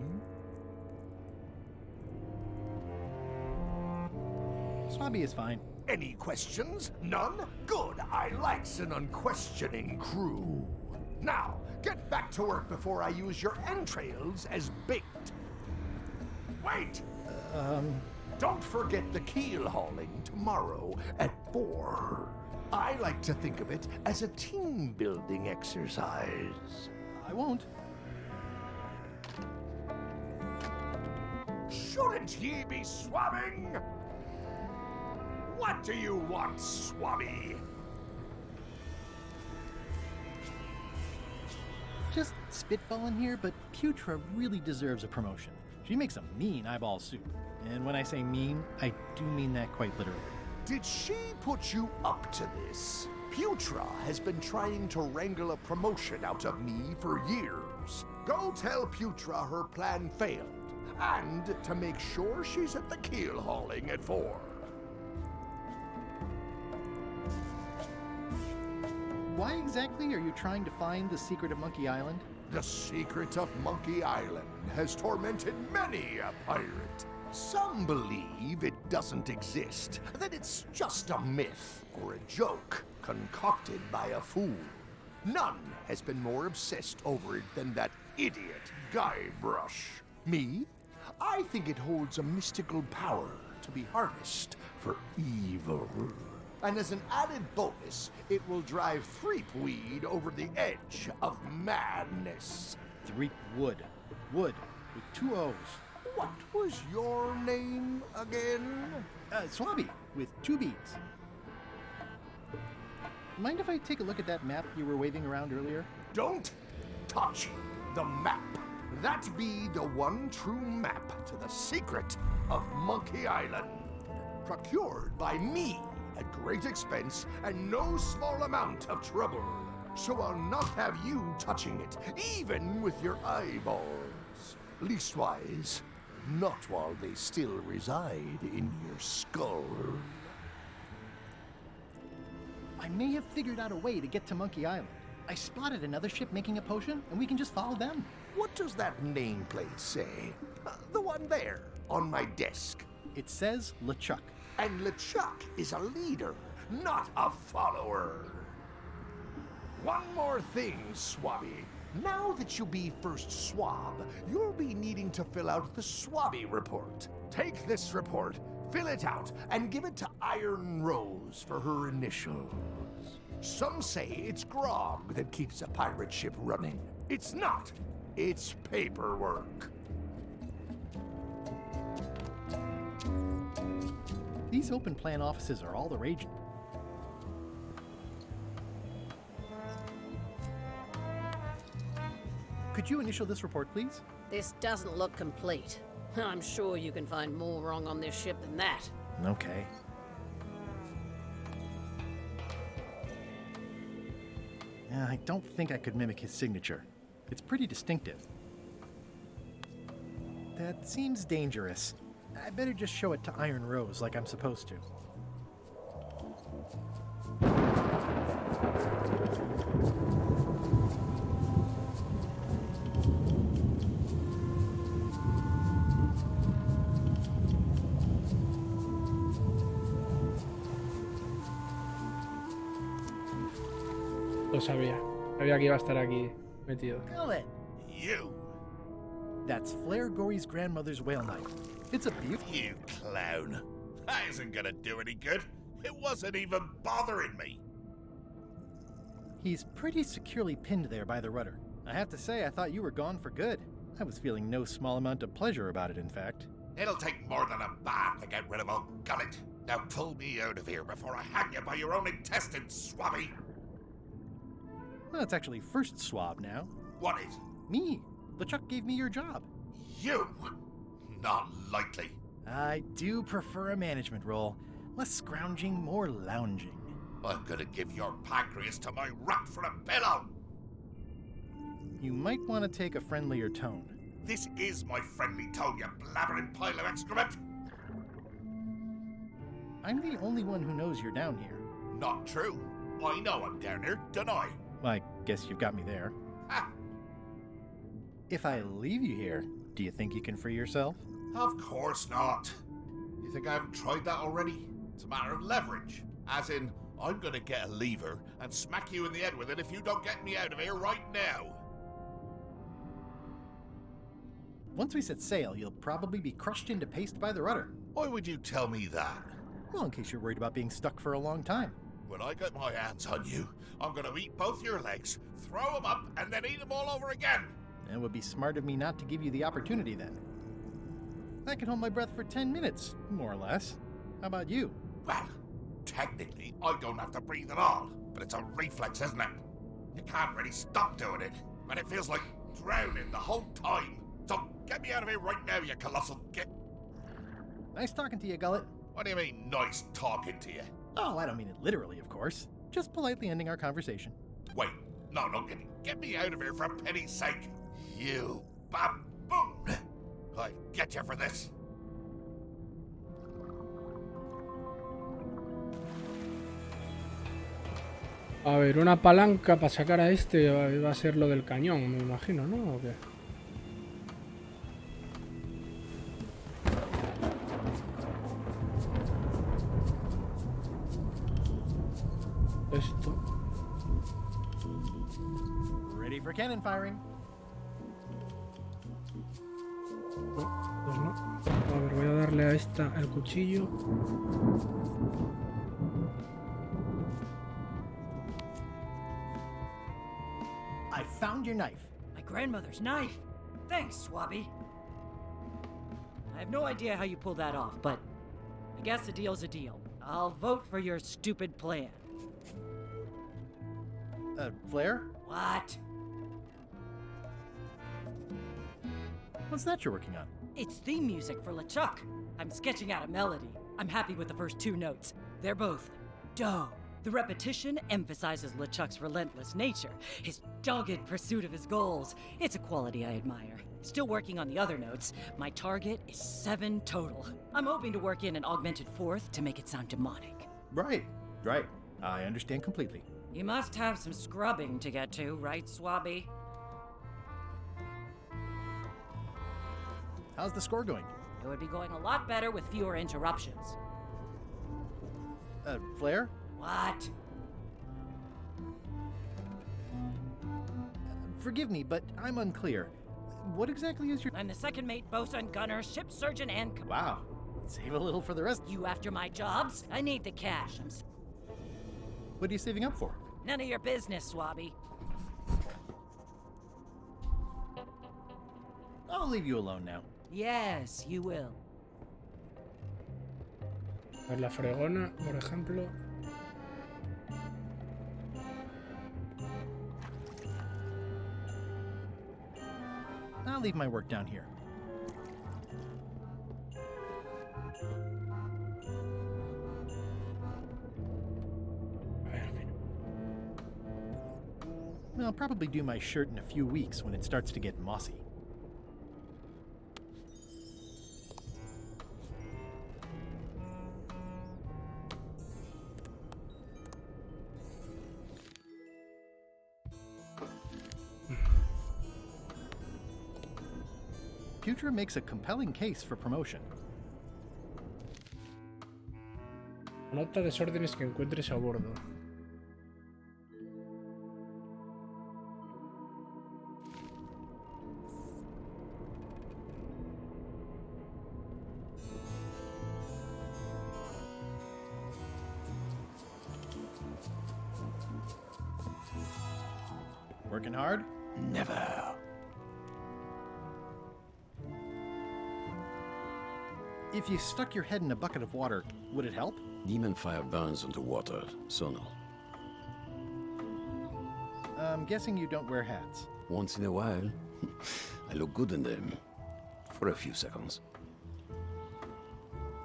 Swabby is fine. Any questions? None? Good. I likes an unquestioning crew. Now, get back to work before I use your entrails as bait. Wait! Don't forget the keel hauling tomorrow at 4. I like to think of it as a team-building exercise. I won't. Shouldn't ye be swabbing? What do you want, Swabby? Just spitballing here, but Putra really deserves a promotion. She makes a mean eyeball soup. And when I say mean, I do mean that quite literally. Did she put you up to this? Putra has been trying to wrangle a promotion out of me for years. Go tell Putra her plan failed, and to make sure she's at the keel hauling at 4. Why exactly are you trying to find the secret of Monkey Island? The secret of Monkey Island has tormented many a pirate. Some believe it doesn't exist, that it's just a myth or a joke concocted by a fool. None has been more obsessed over it than that idiot Guybrush. Me? I think it holds a mystical power to be harnessed for evil. And as an added bonus, it will drive Threepweed over the edge of madness. Threepwood. Wood. With 2 O's. What was your name again? Swabby. With 2 B's. Mind if I take a look at that map you were waving around earlier? Don't touch the map. That be the one true map to the secret of Monkey Island. Procured by me at great expense and no small amount of trouble. So I'll not have you touching it, even with your eyeballs. Leastwise, not while they still reside in your skull. I may have figured out a way to get to Monkey Island. I spotted another ship making a potion, and we can just follow them. What does that nameplate say? The one there, on my desk. It says LeChuck. And LeChuck is a leader, not a follower. One more thing, Swabby. Now that you'll be first swab, you'll be needing to fill out the Swabby report. Take this report, fill it out, and give it to Iron Rose for her initials. Some say it's grog that keeps a pirate ship running. It's not. It's paperwork. These open plan offices are all the rage. Could you initial this report, please? This doesn't look complete. I'm sure you can find more wrong on this ship than that. Okay. I don't think I could mimic his signature. It's pretty distinctive. That seems dangerous. I better just show it to Iron Rose like I'm supposed to. Lo sabía. Sabía que iba a estar aquí metido. Gullet! You! That's Flair Gory's grandmother's whale knife. It's a beauty. You clown. That isn't gonna do any good. It wasn't even bothering me. He's pretty securely pinned there by the rudder. I have to say, I thought you were gone for good. I was feeling no small amount of pleasure about it, in fact. It'll take more than a bath to get rid of old Gullet. Now pull me out of here before I hang you by your own intestines, swabby. Well, it's actually first swab now. What is? Me. LeChuck gave me your job. You? Not likely. I do prefer a management role. Less scrounging, more lounging. I'm gonna give your pancreas to my rat for a pillow. You might want to take a friendlier tone. This is my friendly tone, you blabbering pile of excrement. I'm the only one who knows you're down here. Not true. I know I'm down here, don't I? I guess you've got me there. Ha! If I leave you here, do you think you can free yourself? Of course not. You think I haven't tried that already? It's a matter of leverage. As in, I'm gonna get a lever and smack you in the head with it if you don't get me out of here right now. Once we set sail, you'll probably be crushed into paste by the rudder. Why would you tell me that? Well, in case you're worried about being stuck for a long time. When I get my hands on you, I'm gonna eat both your legs, throw them up, and then eat them all over again. It would be smart of me not to give you the opportunity then. I can hold my breath for 10 minutes, more or less. How about you? Well, technically, I don't have to breathe at all, but it's a reflex, isn't it? You can't really stop doing it, and it feels like drowning the whole time. So get me out of here right now, you colossal git. Nice talking to you, Gullet. What do you mean, nice talking to you? Oh, I don't mean it literally, of course. Just politely ending our conversation. Wait, no, get me out of here for pity's sake. You baboon! I'll get you for this. A ver, una palanca para sacar a este va a ser lo del cañón, me imagino, ¿no? ¿O qué? Esto. Ready for cannon firing. No, pues no. A ver, voy a darle a esta el cuchillo. I found your knife. My grandmother's knife. Thanks, Swabby. I have no idea how you pulled that off, but I guess a deal's a deal. I'll vote for your stupid plan. Flair? What? What's that you're working on? It's theme music for LeChuck. I'm sketching out a melody. I'm happy with the first two notes. They're both dope. The repetition emphasizes LeChuck's relentless nature, his dogged pursuit of his goals. It's a quality I admire. Still working on the other notes. My target is 7 total. I'm hoping to work in an augmented fourth to make it sound demonic. Right. I understand completely. You must have some scrubbing to get to, right, Swabby? How's the score going? It would be going a lot better with fewer interruptions. Flair? What? Forgive me, but I'm unclear. What exactly is your... I'm the second mate, bosun, gunner, ship surgeon, and... Wow. Save a little for the rest. You after my jobs? I need the cash. What are you saving up for? None of your business, Swabby. I'll leave you alone now. Yes, you will. A ver, la fregona, por ejemplo. I'll leave my work down here. I'll probably do my shirt in a few weeks when it starts to get mossy. Putra makes a compelling case for promotion. Nota desórdenes que encuentres a bordo. Working hard? Never. If you stuck your head in a bucket of water, would it help? Demon fire burns underwater, so no. I'm guessing you don't wear hats. Once in a while, I look good in them. For a few seconds.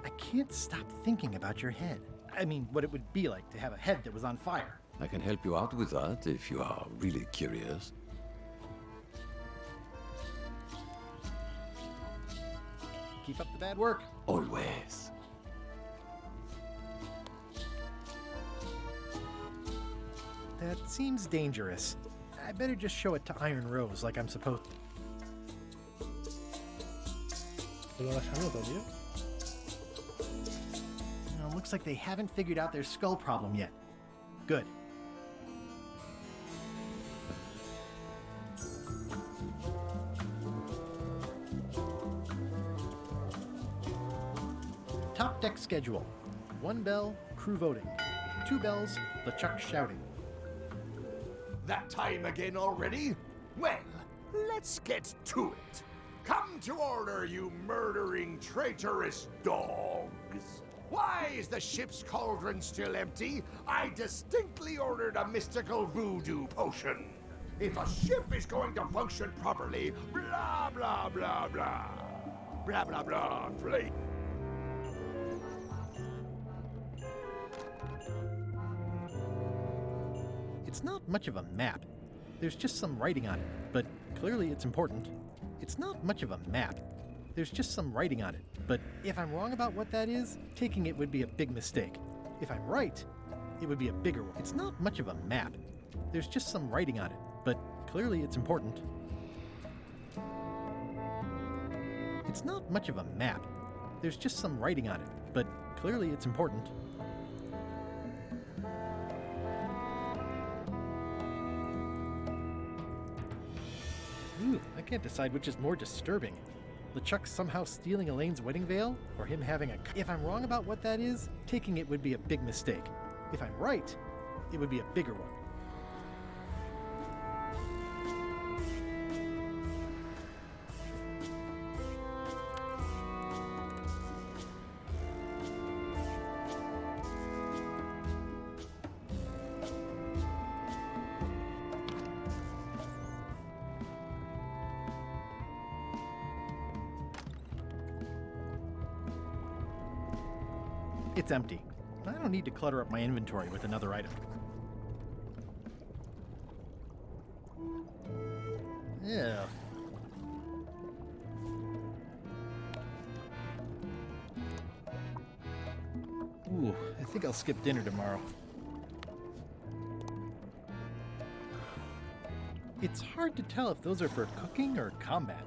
I can't stop thinking about your head. I mean, what it would be like to have a head that was on fire. I can help you out with that if you are really curious. Keep up the bad work. Always. That seems dangerous. I better just show it to Iron Rose like I'm supposed to. ¿Cómo las anoto, tío? Looks like they haven't figured out their skull problem yet. Good. Top deck schedule. 1 bell, crew voting. 2 bells, LeChuck shouting. That time again already? Well, let's get to it. Come to order, you murdering, traitorous dogs. Why is the ship's cauldron still empty? I distinctly ordered a mystical voodoo potion. If a ship is going to function properly, blah, blah, blah, blah. Blah, blah, blah, flake. It's not much of a map. There's just some writing on it, but clearly it's important. It's not much of a map. There's just some writing on it, but if I'm wrong about what that is, taking it would be a big mistake. If I'm right, it would be a bigger one. It's not much of a map. There's just some writing on it, but clearly it's important. It's not much of a map. There's just some writing on it, but clearly it's important. Ooh, I can't decide which is more disturbing. LeChuck somehow stealing Elaine's wedding veil, or him having a... If I'm wrong about what that is, taking it would be a big mistake. If I'm right, it would be a bigger one. It's empty. I don't need to clutter up my inventory with another item. Yeah. Ooh, I think I'll skip dinner tomorrow. It's hard to tell if those are for cooking or combat.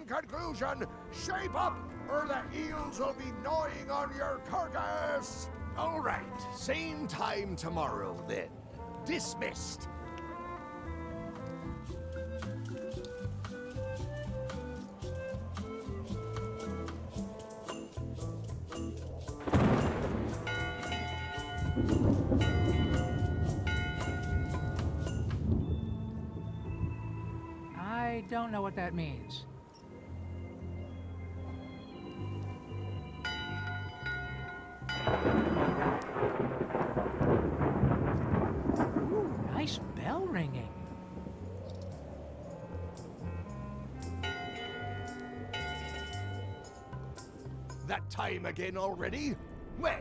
Conclusion, shape up, or the eels will be gnawing on your carcass. All right, same time tomorrow then. Dismissed. I don't know what that means. Ooh, nice bell ringing. that time again already? Well,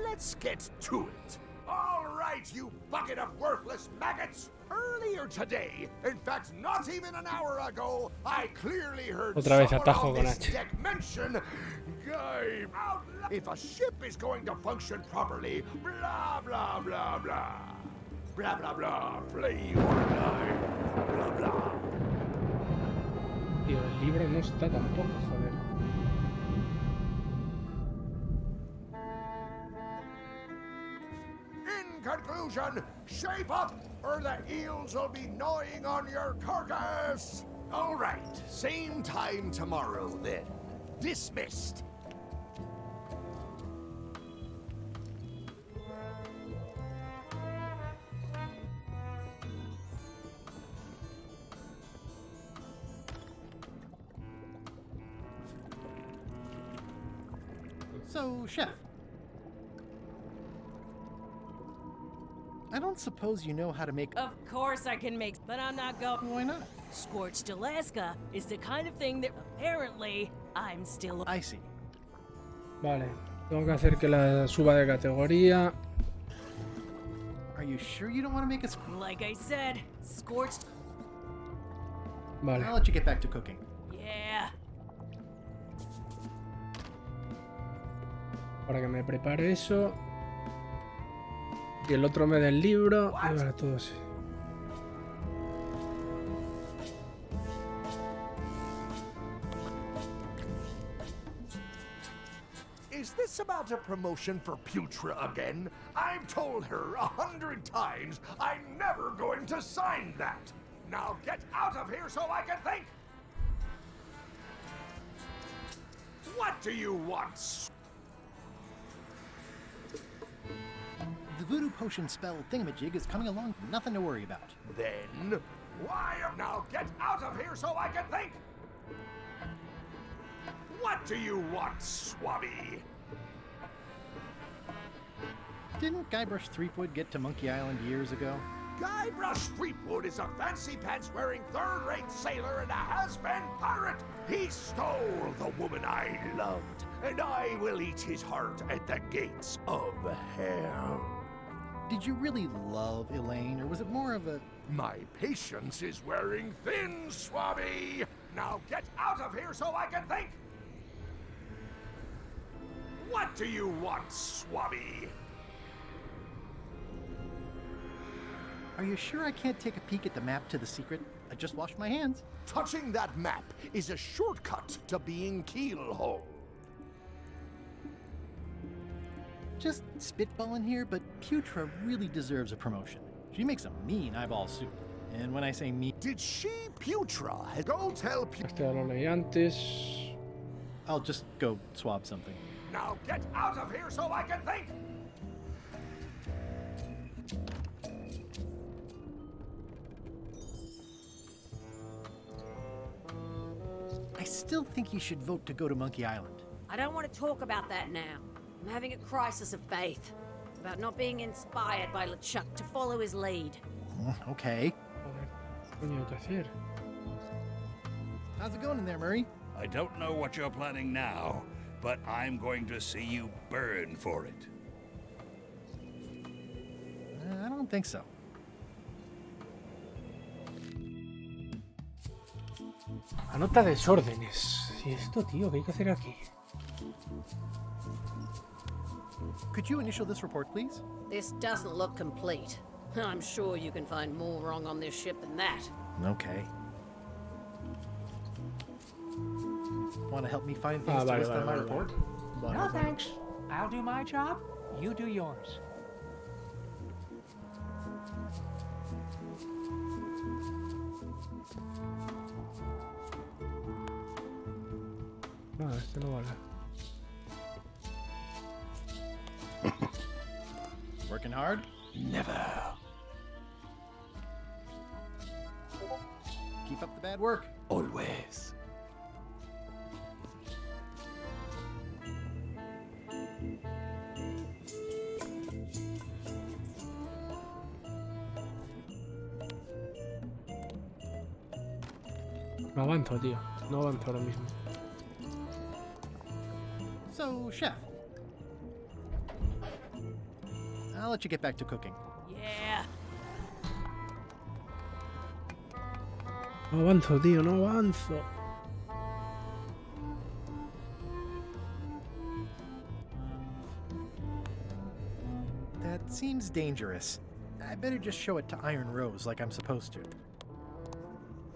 let's get to it. All right, you bucket of worthless maggots! Earlier today, in fact, not even an hour ago, I clearly heard Otra vez someone atajo on con this H. deck mention, if a ship is going to function properly, blah, blah, blah, blah. Blah, blah, blah, flay or die, blah, blah. Tío, el libro no está tampoco, joder. In conclusion, shape up, or the eels will be gnawing on your carcass. All right, same time tomorrow then. Dismissed. So, Chef. I don't suppose you know how to make. Of course I can make, but I'm not going. Why not? Scorched Alaska is the kind of thing that apparently I'm still. I see. Vale, tengo que hacer que la suba de categoría. Are you sure you don't want to make a? Like I said, scorched. Vale. I'll let you get back to cooking. Yeah. Para que me prepare eso. Y el otro me dé el libro. Y vale, todo así. Is this about a promotion for Putra again? I've told her 100 times I'm never going to sign that. Now get out of here so I can think. What do you want? The voodoo potion spell thingamajig is coming along. Nothing to worry about. Then why? Now get out of here so I can think. What do you want, Swabby? Didn't Guybrush Threepwood get to Monkey Island years ago? Guybrush Threepwood is a fancy pants wearing third-rate sailor and a has-been pirate. He stole the woman I loved, and I will eat his heart at the gates of hell. Did you really love Elaine, or was it more of a... My patience is wearing thin, Swabby. Now get out of here so I can think. What do you want, Swabby? Are you sure I can't take a peek at the map to the secret? I just washed my hands. Touching that map is a shortcut to being keelhole. Just spitballing here, but Putra really deserves a promotion. She makes a mean eyeball soup. And when I say mean... Did she Putra? Go tell Putra. Este ya lo leí antes. I'll just go swab something. Now get out of here so I can think. I still think you should vote to go to Monkey Island. I don't want to talk about that now. I'm having a crisis of faith about not being inspired by LeChuck to follow his lead. Okay. Joder, ¿qué coño hay que hacer? How's it going in there, Murray? I don't know what you're planning now, but I'm going to see you burn for it. I don't think so. Anota desórdenes. ¿Y esto, tío? ¿Qué hay que hacer aquí? Could you initial this report, please? This doesn't look complete. I'm sure you can find more wrong on this ship than that. Okay. Want to help me find things to Vale, list vale, on my vale, report? vale. No thanks. I'll do my job. You do yours. No, este no vale. Working hard? Never. Keep up the bad work. Always. No avanzo, tío. No avanzo ahora mismo. So, So, chef, I'll let you get back to cooking. Yeah. No avanzo, tío, no avanzo. That seems dangerous. I better just show it to Iron Rose like I'm supposed to.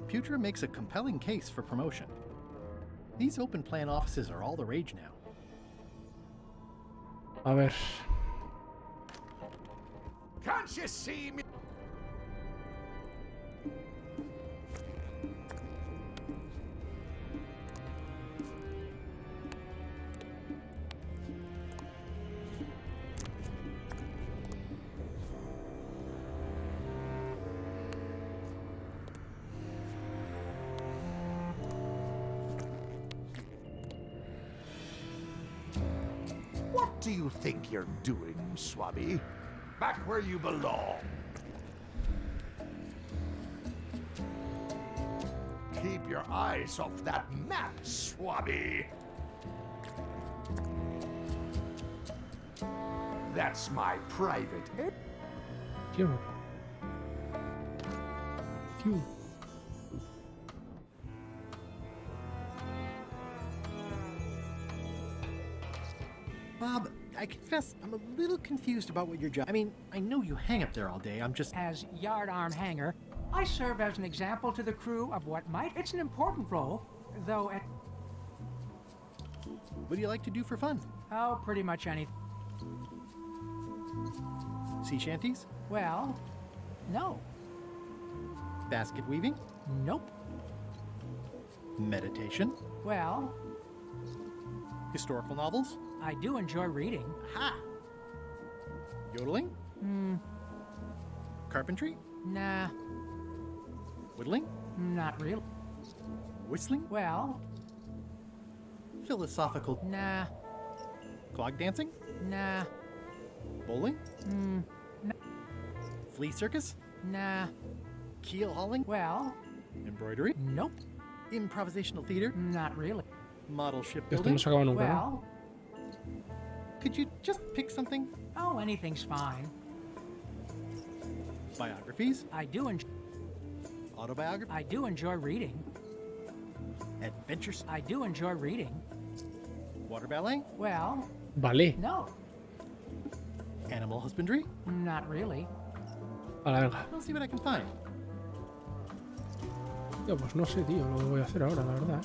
Putra makes a compelling case for promotion. These open plan offices are all the rage now. A ver. Can't you see me? What do you think you're doing, Swabby? Back where you belong. Keep your eyes off that map, Swabby. That's my private. Tío. Tío. Bob, I confess I'm a little confused about what your job... I mean, I know you hang up there all day, I'm just... As yardarm hanger, I serve as an example to the crew of what might. It's an important role, though at. What do you like to do for fun? Oh, pretty much anything. Sea shanties? Well, no. Basket weaving? Nope. Meditation? Well, Historical novels? I do enjoy reading. Ha! Yodeling? Carpentry? Nah, Whittling? not really. Whistling? Well, Philosophical? nah, Clog dancing? nah, Bowling? Flea circus? nah. Keel hauling? Well, Embroidery? nope, Improvisational theater? not really. Model ship Esto no building? se acaba nunca, ¿no? Well, Could you just pick something? oh, anything's fine. Biographies? I do enjoy reading. Adventures? I do enjoy reading. Water ballet? Well, Vale. no, Animal husbandry? not really. Vale, venga. I'll see what I can find. Tío, pues no sé, tío, lo que voy a hacer ahora, la verdad.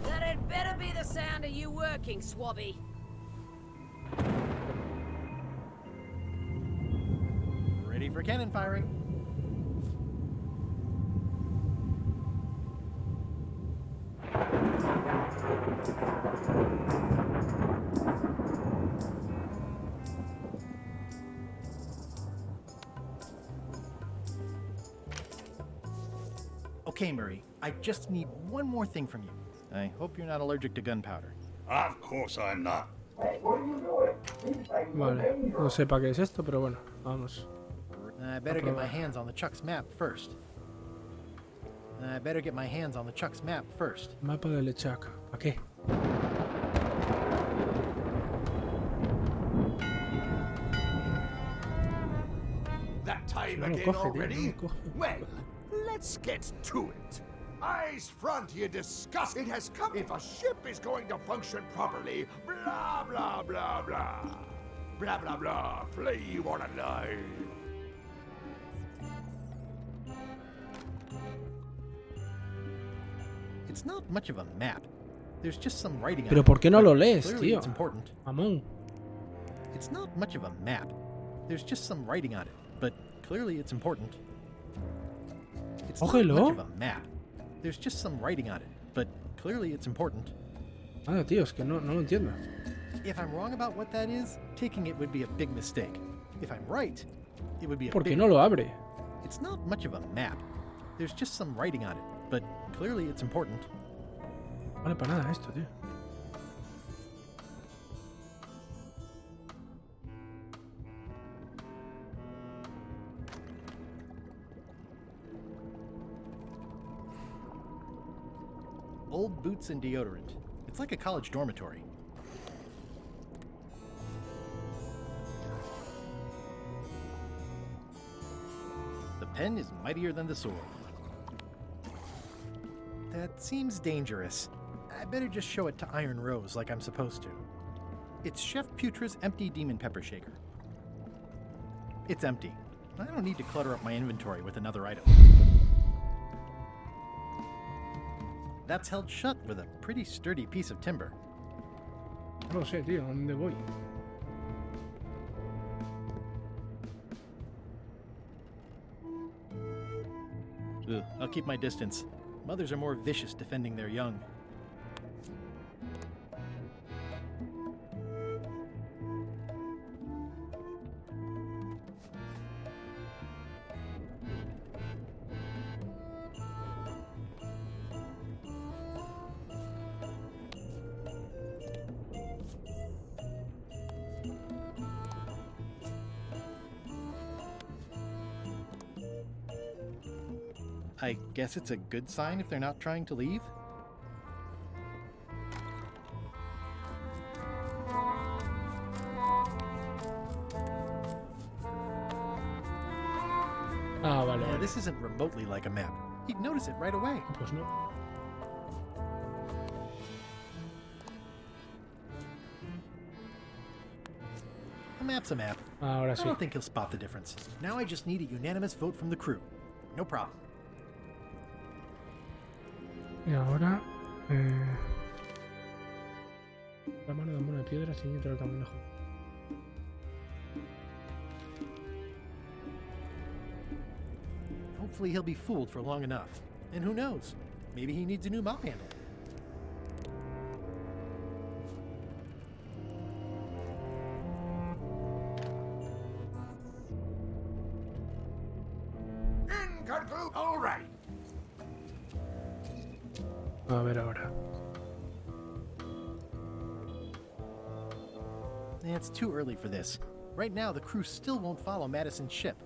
That had better be the sound of you working, Swabby. Ready for cannon firing. Okay, Murray, I just need one more thing from you. I hope you're not allergic to gunpowder. Of course I'm not. Vale. No sé para qué es esto, pero bueno, vamos. I better get my hands on the Chuck's map first. Mapa del Lechak. ¿Para qué? That time No lo again coge, tío, already? no lo coge. Well, let's get to it. Eyes front, you disgust. It has come. If a ship is going to function properly, blah, blah, blah, blah. Blah, blah, blah. Play you wanna die. It's not much of a map. There's just some writing on Pero it. ¿por qué no but lo lees, clearly tío? It's important. Mamón. It's not much of a map. There's just some writing on it, but clearly it's important. It's not Cógelo. much of a map. There's just some writing on it, but clearly it's important. Nada, tío, es que no lo entiendo. If I'm wrong about what that is, taking it would be a big mistake. If I'm right, it would be a ¿Por qué big no lo abre? It's not much of a map. There's just some writing on it, but clearly it's important. Vale para nada esto, tío. Old boots and deodorant. It's like a college dormitory. The pen is mightier than the sword. That seems dangerous. I better just show it to Iron Rose like I'm supposed to. It's Chef Putra's empty demon pepper shaker. It's empty. I don't need to clutter up my inventory with another item. That's held shut with a pretty sturdy piece of timber. No sé, tío, ¿a dónde voy? Ugh, I'll keep my distance. Mothers are more vicious defending their young. I guess it's a good sign if they're not trying to leave? Ah, vale, Yeah, vale. this isn't remotely like a map. You'd notice it right away. Pues no. A map's a map. Ahora I sí. don't think he'll spot the difference. Now I just need a unanimous vote from the crew. No problem. Y ahora... La mano de mano de piedra siguiente del camino. Hopefully he'll be fooled for long enough. And who knows? Maybe he needs a new mop handle. In conclude, all right. A ver ahora. It's too early for this. Right now, the crew still won't follow Madison's ship.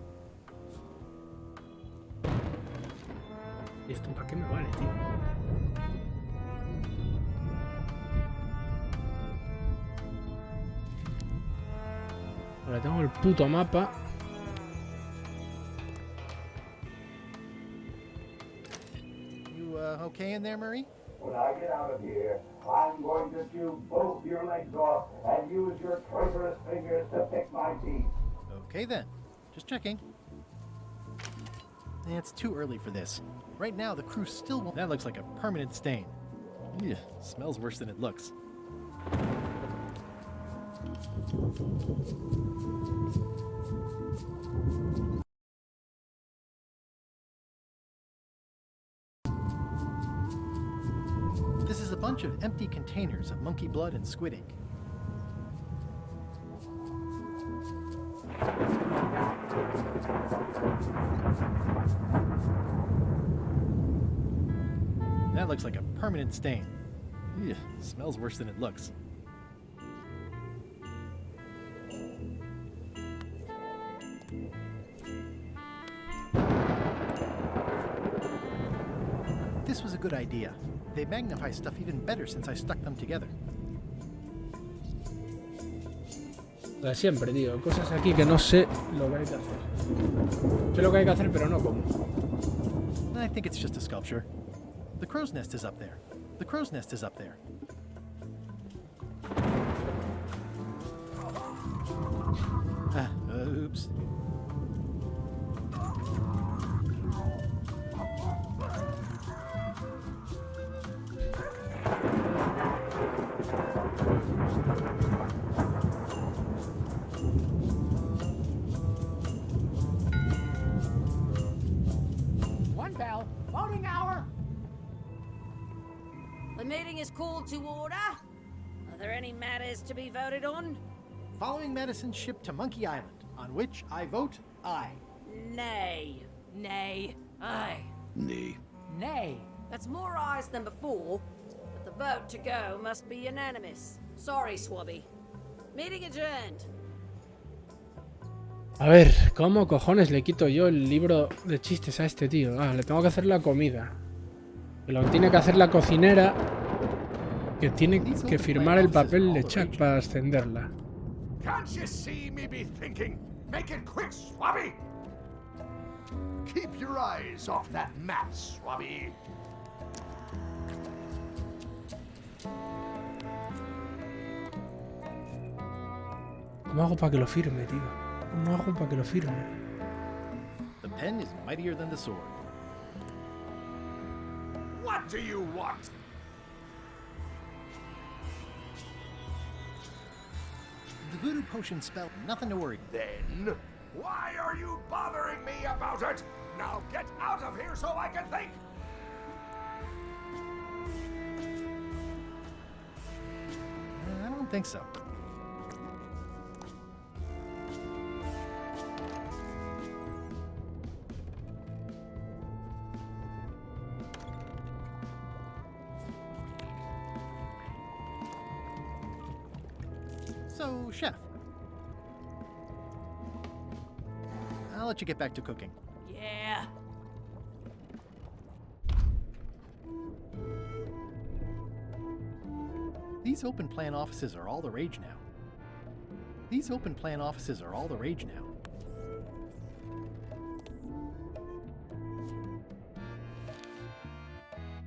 ¿Y esto para qué me vale, tío? Ahora tengo el puto mapa. You, okay in there, Murray? When I get out of here, I'm going to chew both your legs off and use your traitorous fingers to pick my teeth. Okay then. Just checking. It's too early for this. Right now, the crew still won't. That looks like a permanent stain. Ugh, smells worse than it looks. This is a bunch of empty containers of monkey blood and squid ink. That looks like a permanent stain. Ugh, smells worse than it looks. This was a good idea. They magnify stuff even better since I stuck them together. Lo de siempre, tío. Cosas aquí que no sé lo que hay que hacer. Sé lo que hay que hacer, pero no cómo. I think it's just a sculpture. The crow's nest is up there. The crow's nest is up there. Oops. One bell. Voting hour. The meeting is called to order. Are there any matters to be voted on? Following Madison's ship to Monkey Island, on which I vote aye. Nay. Nay. Aye. Nay. Nay. That's more ayes than before, but the vote to go must be unanimous. Sorry, Swabby. Meeting adjourned. A ver, ¿cómo cojones le quito yo el libro de chistes a este tío? Ah, le tengo que hacer la comida. Que lo tiene que hacer la cocinera, que tiene que firmar el papel de Chuck para ascenderla. Can't you see me be thinking? Make it quick, Swabby! Keep your eyes off that map, Swabby. ¿Cómo hago para que lo firme, tío? ¿Cómo hago para que lo firme? The pen is mightier than the sword. What do you want? The voodoo potion spell, nothing to worry. Then, why are you bothering me about it? Now get out of here so I can think! I don't think so. So, Chef. I'll let you get back to cooking. Yeah. These open plan offices are all the rage now. These open plan offices are all the rage now.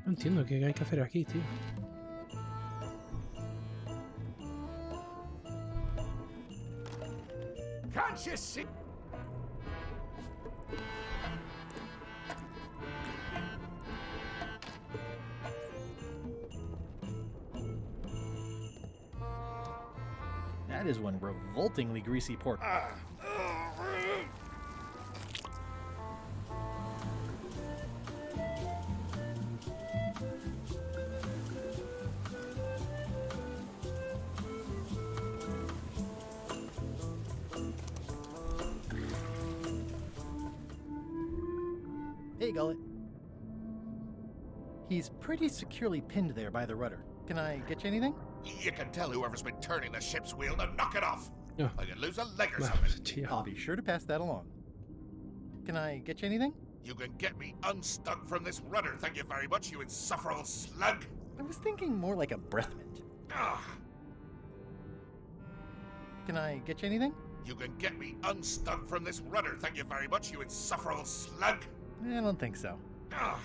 No entiendo qué hay que hacer aquí, tío. Can't you see? That is one revoltingly greasy pork. Hey, Gullet. He's pretty securely pinned there by the rudder. Can I get you anything? You can tell whoever's been turning the ship's wheel to knock it off. Yeah. I could lose a leg or Bah, something. tío. I'll be sure to pass that along. Can I get you anything? You can get me unstuck from this rudder, thank you very much, you insufferable slug. I was thinking more like a breath mint. Ugh. Can I get you anything? You can get me unstuck from this rudder, thank you very much, you insufferable slug. I don't think so. Ugh.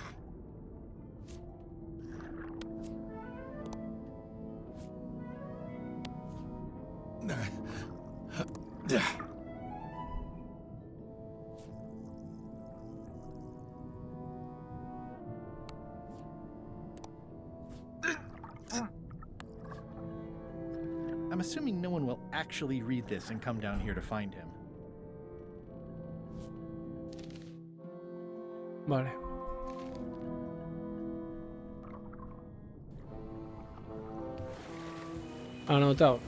I'm assuming no one will actually read this and come down here to find him. Vale. Anotado.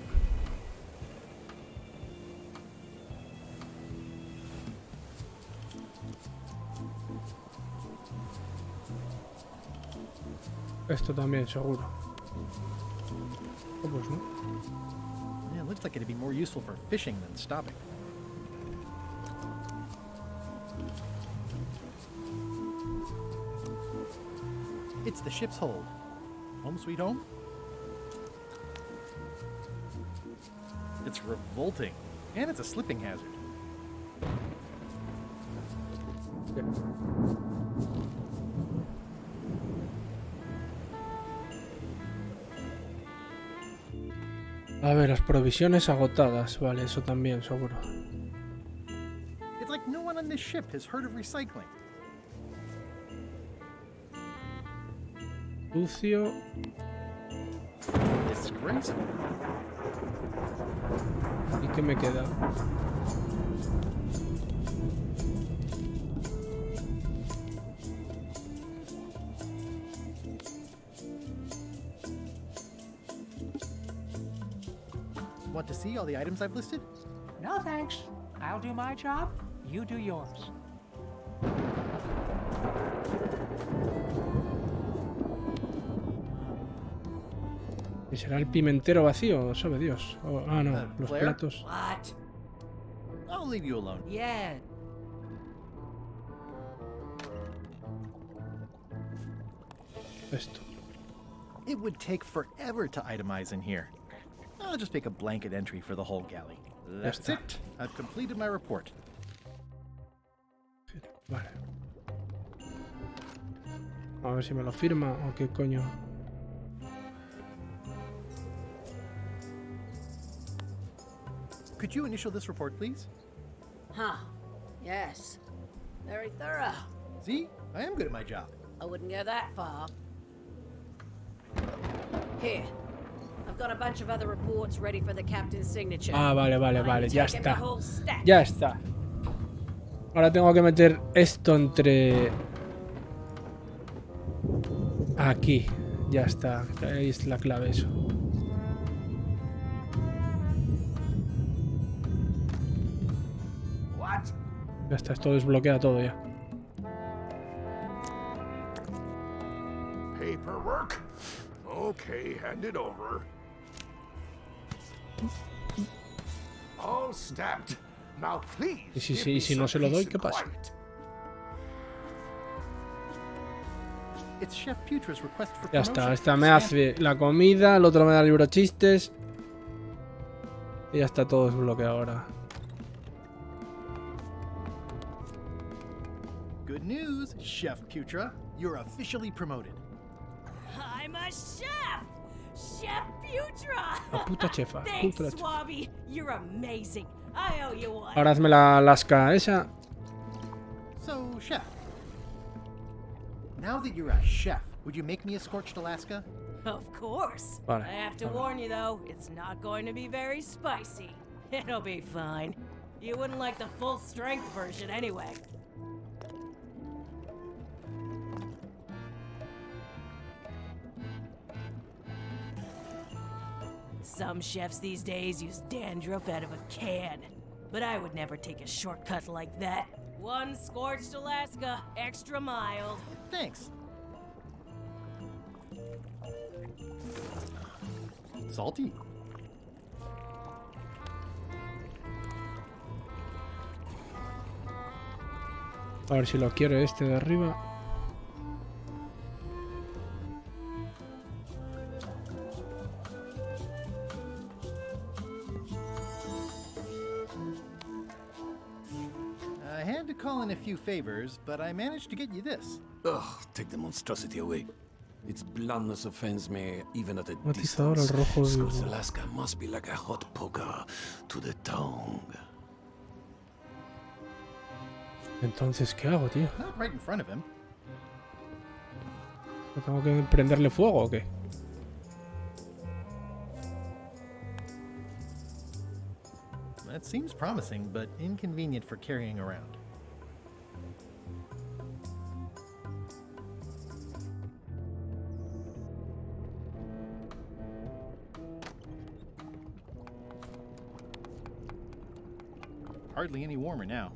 Esto también, seguro. Oh, pues no. Yeah, it looks like it'd be more useful for fishing than stopping. It's the ship's hold. Home sweet home? It's revolting. And it's a slipping hazard. A ver, las provisiones agotadas. Vale, eso también, seguro. It's like no one on this ship has heard of recycling. Sucio. Disgraceful. ¿Y qué me queda? Want to see all the items I've listed? No thanks. I'll do my job, you do yours. ¿Y será el pimentero vacío? Sabe Dios. Oh, ah, no, los Claire? platos. What? I'll leave you alone. Yeah. Esto. It would take forever to itemize in here. I'll just make a blanket entry for the whole galley. That's está. it. I've completed my report. Vale. A ver si me lo firma o qué coño. Could you initial this report, please? Huh. Yes. Very thorough. See? I am good at my job. I wouldn't go that far. Here. I've got a bunch of other reports ready for the captain's signature. Ah, vale, vale, Why vale. don't you Ya take him the está. whole stack? Ya está. Ahora tengo que meter esto entre... Aquí. Ya está. Ahí es la clave eso. What? Ya está. Esto desbloquea todo ya. Paperwork? Okay, hand it over. All stamped. Now please. Y si, give si, me si no some se lo doy, peace ¿qué and pasa? quiet. It's Chef Putra's request for Ya promotion. está. Esta me hace la comida, el otro me da el libro chistes. Y ya está todo desbloqueado ahora. Good news, Chef Putra. You're officially promoted. I'm a chef! Chef Putra! La puta chefa. Thanks, Puta chefa. Swabby. You're amazing. I owe you one. Ahora hazme la lasca esa. So, Chef. Now that you're a chef, would you make me a scorched Alaska? Of course. Vale, I have to vale. warn you though, it's not going to be very spicy. It'll be fine. You wouldn't like the full strength version anyway. Some chefs these days use dandruff out of a can, but I would never take a shortcut like that. One scorched Alaska, extra mild. Thanks. Salty. A ver si lo quiero este de arriba. I had to call in a few favors, but I managed to get you this. Ugh, take the monstrosity away. Its blandness offends me even at a Matizador distance. al rojo Scots vivo. Alaska must be like a hot poker to the tongue. Entonces, ¿qué hago, tío? Not right in front of him. ¿Tengo que prenderle fuego o qué? That seems promising, but inconvenient for carrying around. Hardly any warmer now.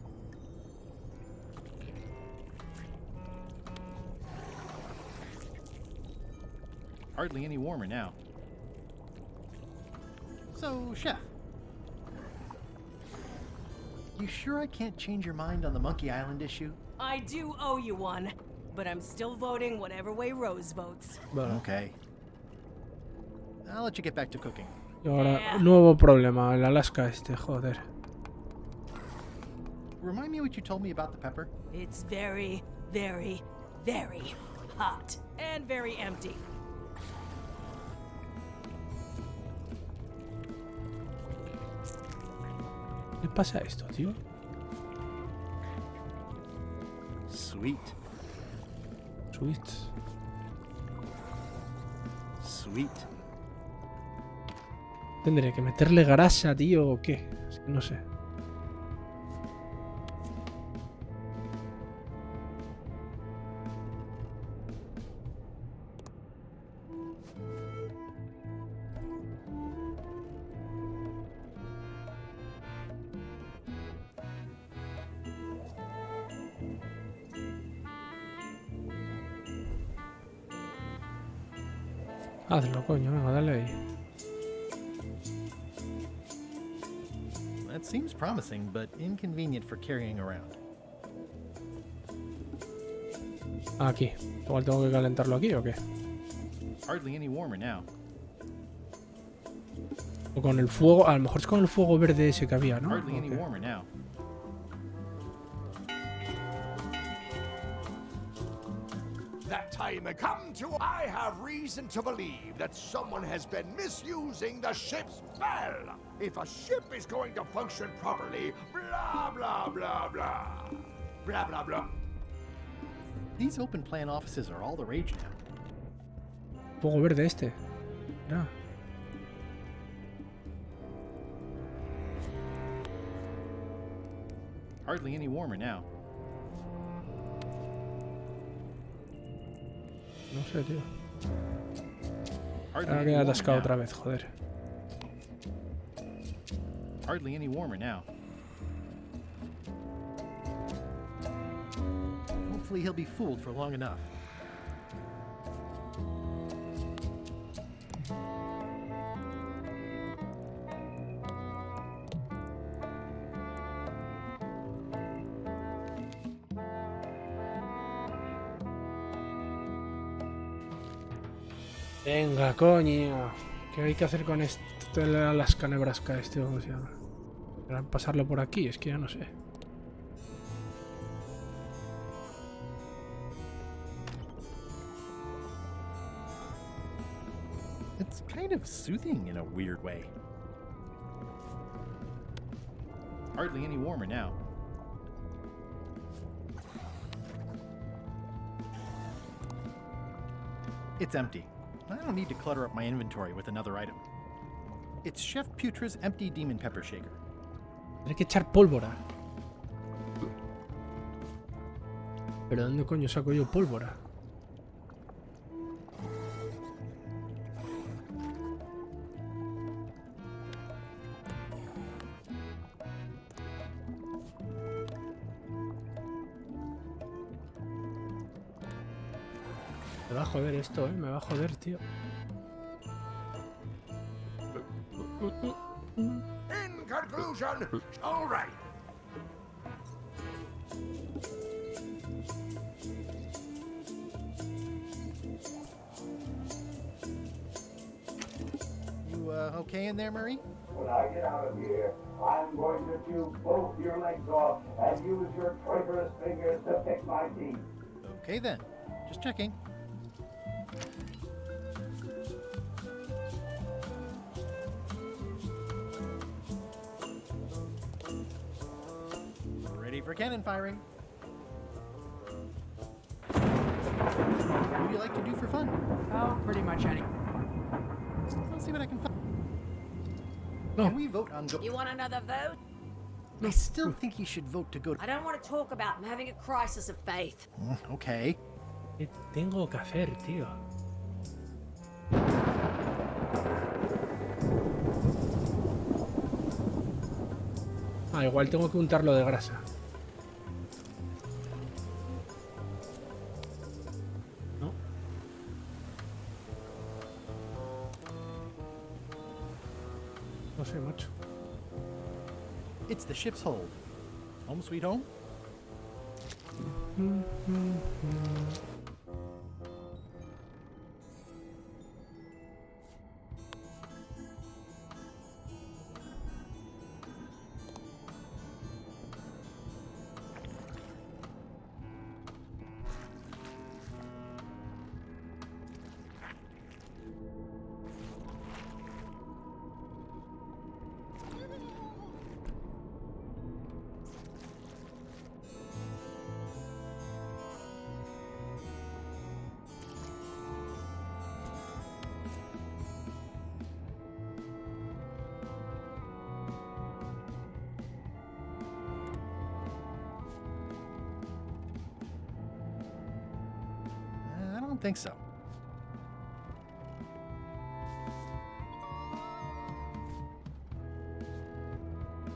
Hardly any warmer now. So, Chef. You sure I can't change your mind on the Monkey Island issue? I do owe you one, but I'm still voting whatever way Rose votes. Vale. Okay. I'll let you get back to cooking. Y ahora, Yeah. nuevo problema, el Alaska este, joder. Remind me what you told me about the pepper? It's very, very, very hot and very empty. ¿Qué pasa a esto, tío? Sweet. Sweet. Sweet. ¿Tendré que meterle grasa, tío, o qué? Es que no sé. Hazlo, coño, venga, dale ahí. That seems promising, but inconvenient for carrying around. Aquí. Igual tengo que calentarlo aquí, ¿o qué? Hardly any warmer now. O con el fuego, a lo mejor es con el fuego verde ese que había, ¿no? Hardly ¿O any qué? warmer now. That time had come to. I have reason to believe that someone has been misusing the ship's bell. If a ship is going to function properly, blah, blah, blah, blah. Blah, blah, blah. These open plan offices are all the rage now. Fuego verde este. Ya. Hardly any warmer now. No sé, tío. Hardly Ahora any queda warmer atascado now. otra vez, joder. Hardly any warmer now. Hopefully he'll be fooled for long enough. Venga, coño. ¿Qué hay que hacer con esto de Alaska, Nebraska, este? ¿Cómo se llama? ¿Para pasarlo por aquí? Es que ya no sé. It's kind of soothing in a weird way. Hardly any warmer now. It's empty. I don't need to clutter up my inventory with another item. It's Chef Putra's empty demon pepper shaker. Hay que echar pólvora. ¿Pero dónde coño saco yo pólvora? Me va a joder esto, me va a joder, tío. In conclusion, all right. You, okay in there, Murray? When I get out of here, I'm going to chew both your legs off and use your traitorous fingers to pick my teeth. Okay then. Just checking. Ready for cannon firing. What do you like to do for fun? Oh, pretty much any. Let's see what I can find. No. Can we vote on go? You want another vote? I still think you should vote to go to. I don't want to talk about I'm having a crisis of faith. Okay. ¿Qué tengo que hacer, tío? Ah, igual tengo que untarlo de grasa. ¿No? No sé, macho. It's the ship's hold. Home sweet home? I don't think so.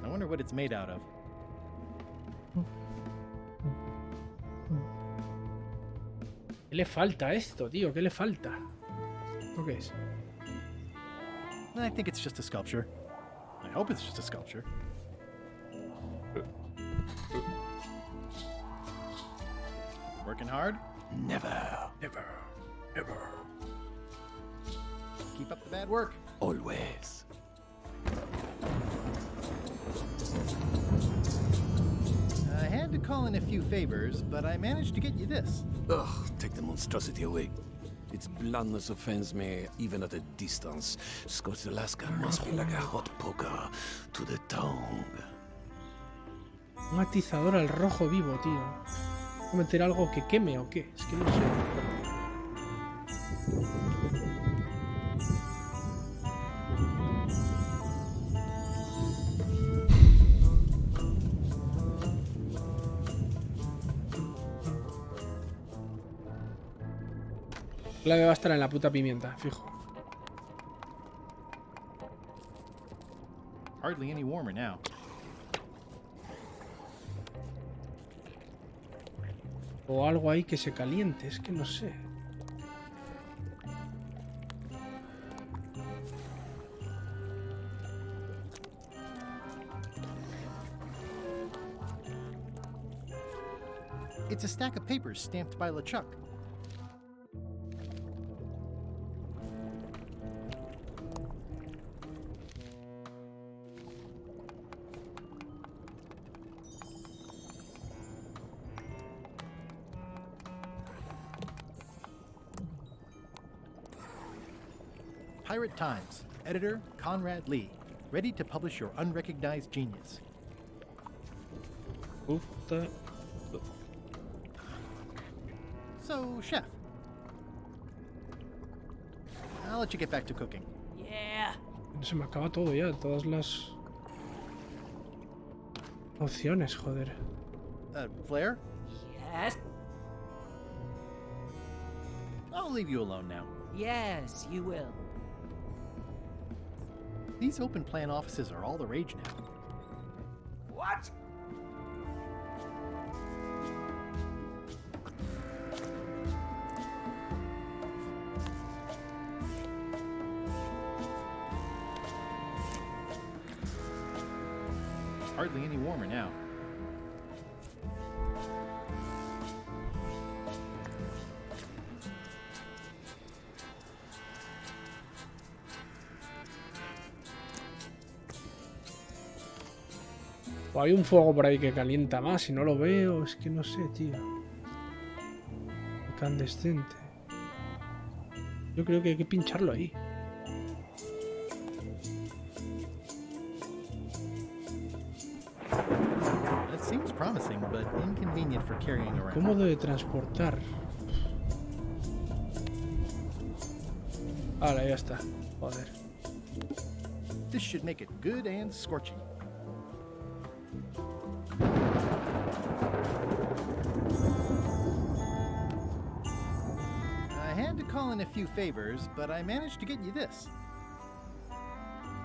I wonder what it's made out of. ¿Qué le falta a esto, tío? ¿Qué le falta? ¿Lo qué es? I think it's just a sculpture. I hope it's just a sculpture. Working hard? Never. Never, never. Keep up the bad work. Always. I had to call in a few favors, but I managed to get you this. Ugh, take the monstrosity away. Its blandness offends me, even at a distance. Scotched Alaska must be like a hot poker to the tongue. Un atizador al rojo vivo, tío. ¿Voy a meter algo que queme o qué? Es que no sé. La clave va a estar en la puta pimienta, fijo. Hardly any warmer now. O algo ahí que se caliente, es que no sé. It's a stack of papers stamped by LeChuck. Pirate Times, editor Conrad Lee, ready to publish your unrecognized genius. Puta. So, chef, I'll let you get back to cooking. Yeah. Se me acaba todo ya, todas las opciones, joder. Flair, Yes. I'll leave you alone now. Yes, you will. These open plan offices are all the rage now. What? Hardly any warmer now. O hay un fuego por ahí que calienta más y no lo veo, es que no sé, tío. Incandescente. Yo creo que hay que pincharlo ahí. That seems promising, but inconvenient for carrying around. Cómodo de transportar. Ahora, ya está. Joder. This should make it good and scorchy. I had to call in a few favors, but I managed to get you this.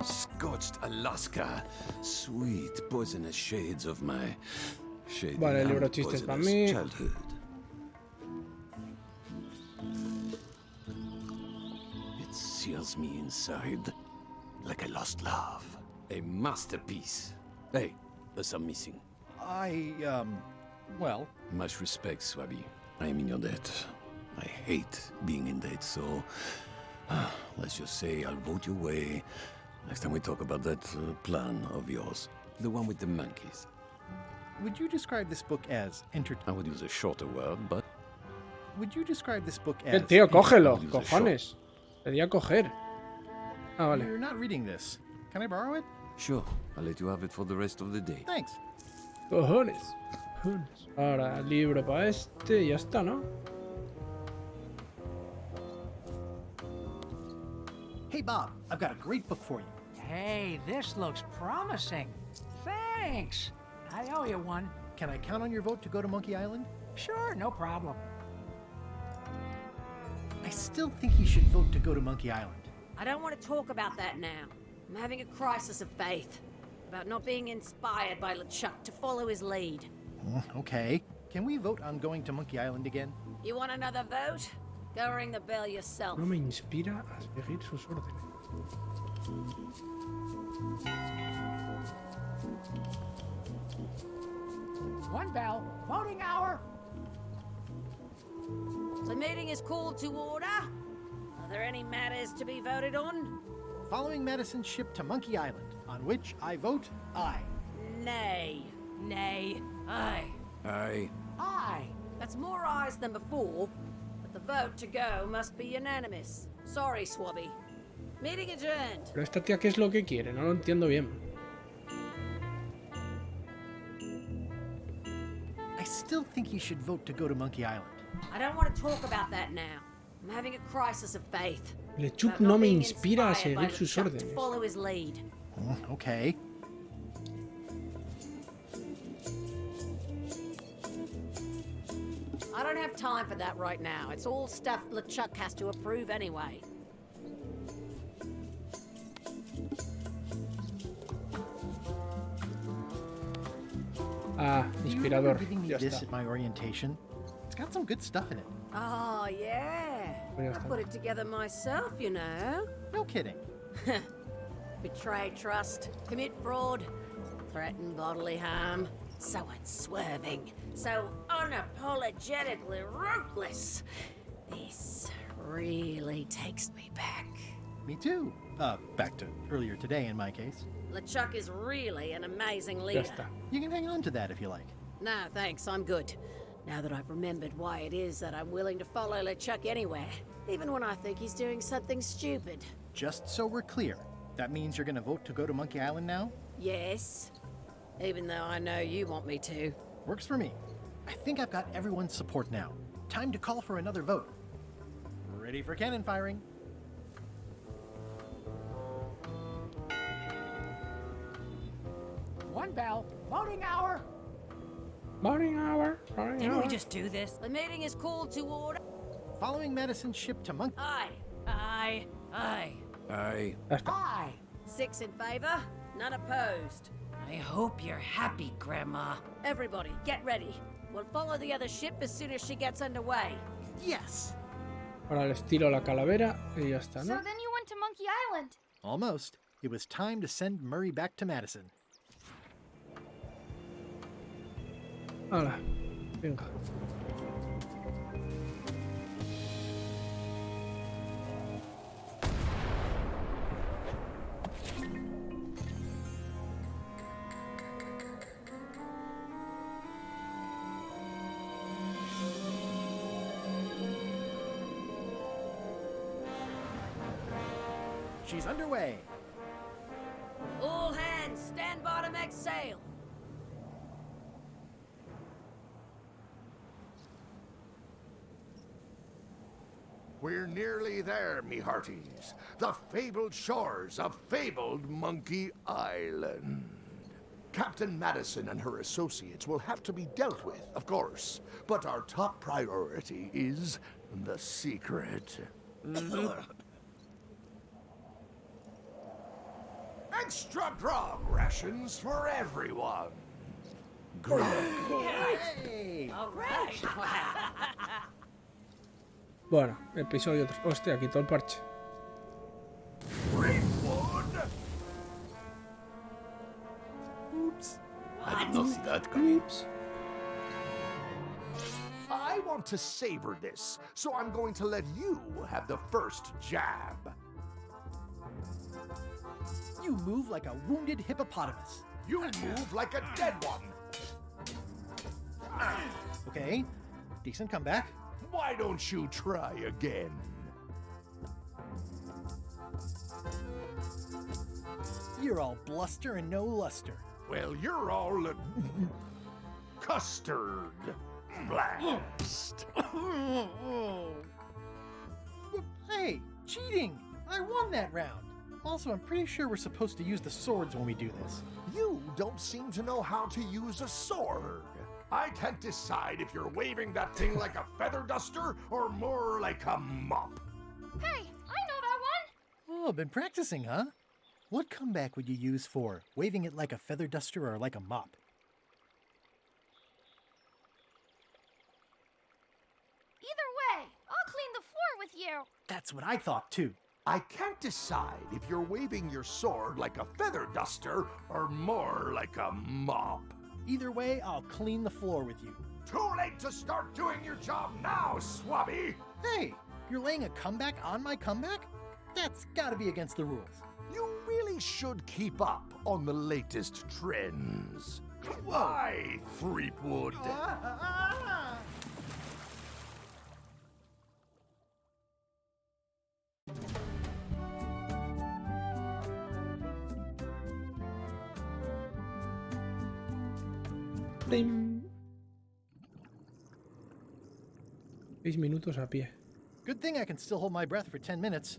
Scorched Alaska. Sweet poisonous shades of my shady Vale, el libro and chistes para poisonous mí. childhood. It seals me inside like a lost love. A masterpiece. Hey, there's some missing. Well, Much respect, Swabby. I am in your debt. I hate being in debt, so let's just say I'll vote your way next time we talk about that plan of yours. The one with the monkeys. would you describe this book as I would use a shorter word, but Would you describe this book Eh, as tío, cógelo, Enter- cojones. Quería coger. Ah, vale. You're not reading this. Can I borrow it? sure, I'll let you have it for the rest of the day. Thanks. Cojones. Cojones. Ahora, libro para este y ya está, ¿no? Hey, Bob, I've got a great book for you. Hey, this looks promising. Thanks. I owe you one. Can I count on your vote to go to Monkey Island? Sure, no problem. I still think you should vote to go to Monkey Island. I don't want to talk about that now. I'm having a crisis of faith about not being inspired by LeChuck to follow his lead. Okay. Can we vote on going to Monkey Island again? You want another vote? Go ring the bell yourself. No me inspira a seguir sus órdenes. One bell. Voting hour. The meeting is called to order. Are there any matters to be voted on? Following Madison's ship to Monkey Island, on which I vote aye. Nay. Nay. Aye. Aye. Aye. That's more ayes than before, but the vote to go must be unanimous. Sorry, Swabby. Meeting adjourned. Pero esta tía, ¿qué es lo que quiere? No lo entiendo bien. I still think you should vote to go to Monkey Island. I don't want to talk about that now. I'm having a crisis of faith. LeChuck About no not me being inspira a inspired by seguir sus LeChuck to órdenes. follow his lead. Okay. I don't have time for that right now. It's all stuff LeChuck has to approve anyway. Ah, Do you remember inspirador. giving me Ya this está. at my orientation? It's got some good stuff in it. Oh, yeah. Pues ya I está. put it together myself, you know. No kidding. Betray trust, commit fraud, threaten bodily harm. So unswerving, so unapologetically ruthless. This really takes me back. Me too. Back to earlier today in my case. LeChuck is really an amazing Ya leader. está. You can hang on to that if you like. No, thanks, I'm good. Now that I've remembered why it is that I'm willing to follow LeChuck anywhere, even when I think he's doing something stupid. Just so we're clear, that means you're gonna vote to go to Monkey Island now? Yes, even though I know you want me to. Works for me. I think I've got everyone's support now. Time to call for another vote. Ready for cannon firing. One bell. Voting hour. Morning hour. Morning Didn't hour. we just do this? The meeting is called to order. Following Madison's ship to Monkey... Aye. Aye. Aye. Aye. Ya está. Aye. 6 in favor, none opposed. I hope you're happy, Grandma. Everybody, get ready. We'll follow the other ship as soon as she gets underway. Yes! Ahora les tiro la calavera y ya está, So ¿no? then you went to Monkey Island. Almost. It was time to send Murray back to Madison. Hala. Venga. She's underway. All hands, stand bottom X sail. We're nearly there, me hearties. The fabled shores of fabled Monkey Island. Captain Madison and her associates will have to be dealt with, of course. But our top priority is the secret. Extra grog rations for everyone. Hey! All right. Bueno, episodio 3. Hostia, quitó el parche. Greenwood! Oops. I did not see that coming. Oops. I want to savor this, so I'm going to let you have the first jab. You move like a wounded hippopotamus. You move like a dead one. Okay, decent comeback. Why don't you try again? You're all bluster and no luster. Well, you're all custard blast. Hey, cheating! I won that round. Also, I'm pretty sure we're supposed to use the swords when we do this. You don't seem to know how to use a sword. I can't decide if you're waving that thing like a feather duster or more like a mop. Hey, I know that one. Oh, been practicing, huh? What comeback would you use for waving it like a feather duster or like a mop? Either way, I'll clean the floor with you. That's what I thought too. I can't decide if you're waving your sword like a feather duster or more like a mop. Either way, I'll clean the floor with you. Too late to start doing your job now, Swabby! Hey, You're laying a comeback on my comeback? That's gotta be against the rules. You really should keep up on the latest trends. Why, Threepwood? ¡Plim! 6 minutos a pie. Good thing I can still hold my breath for 10 minutes.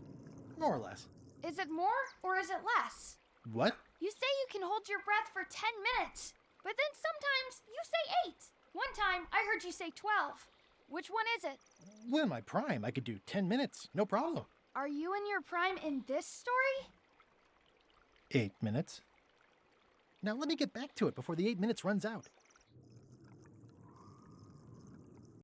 More or less. Is it more or is it less? What? You say you can hold your breath for 10 minutes, but then sometimes you say 8. One time I heard you say 12. Which one is it? Well, in my prime, I could do 10 minutes. No problem. Are you in your prime in this story? 8 minutes. Now let me get back to it before the 8 minutes runs out.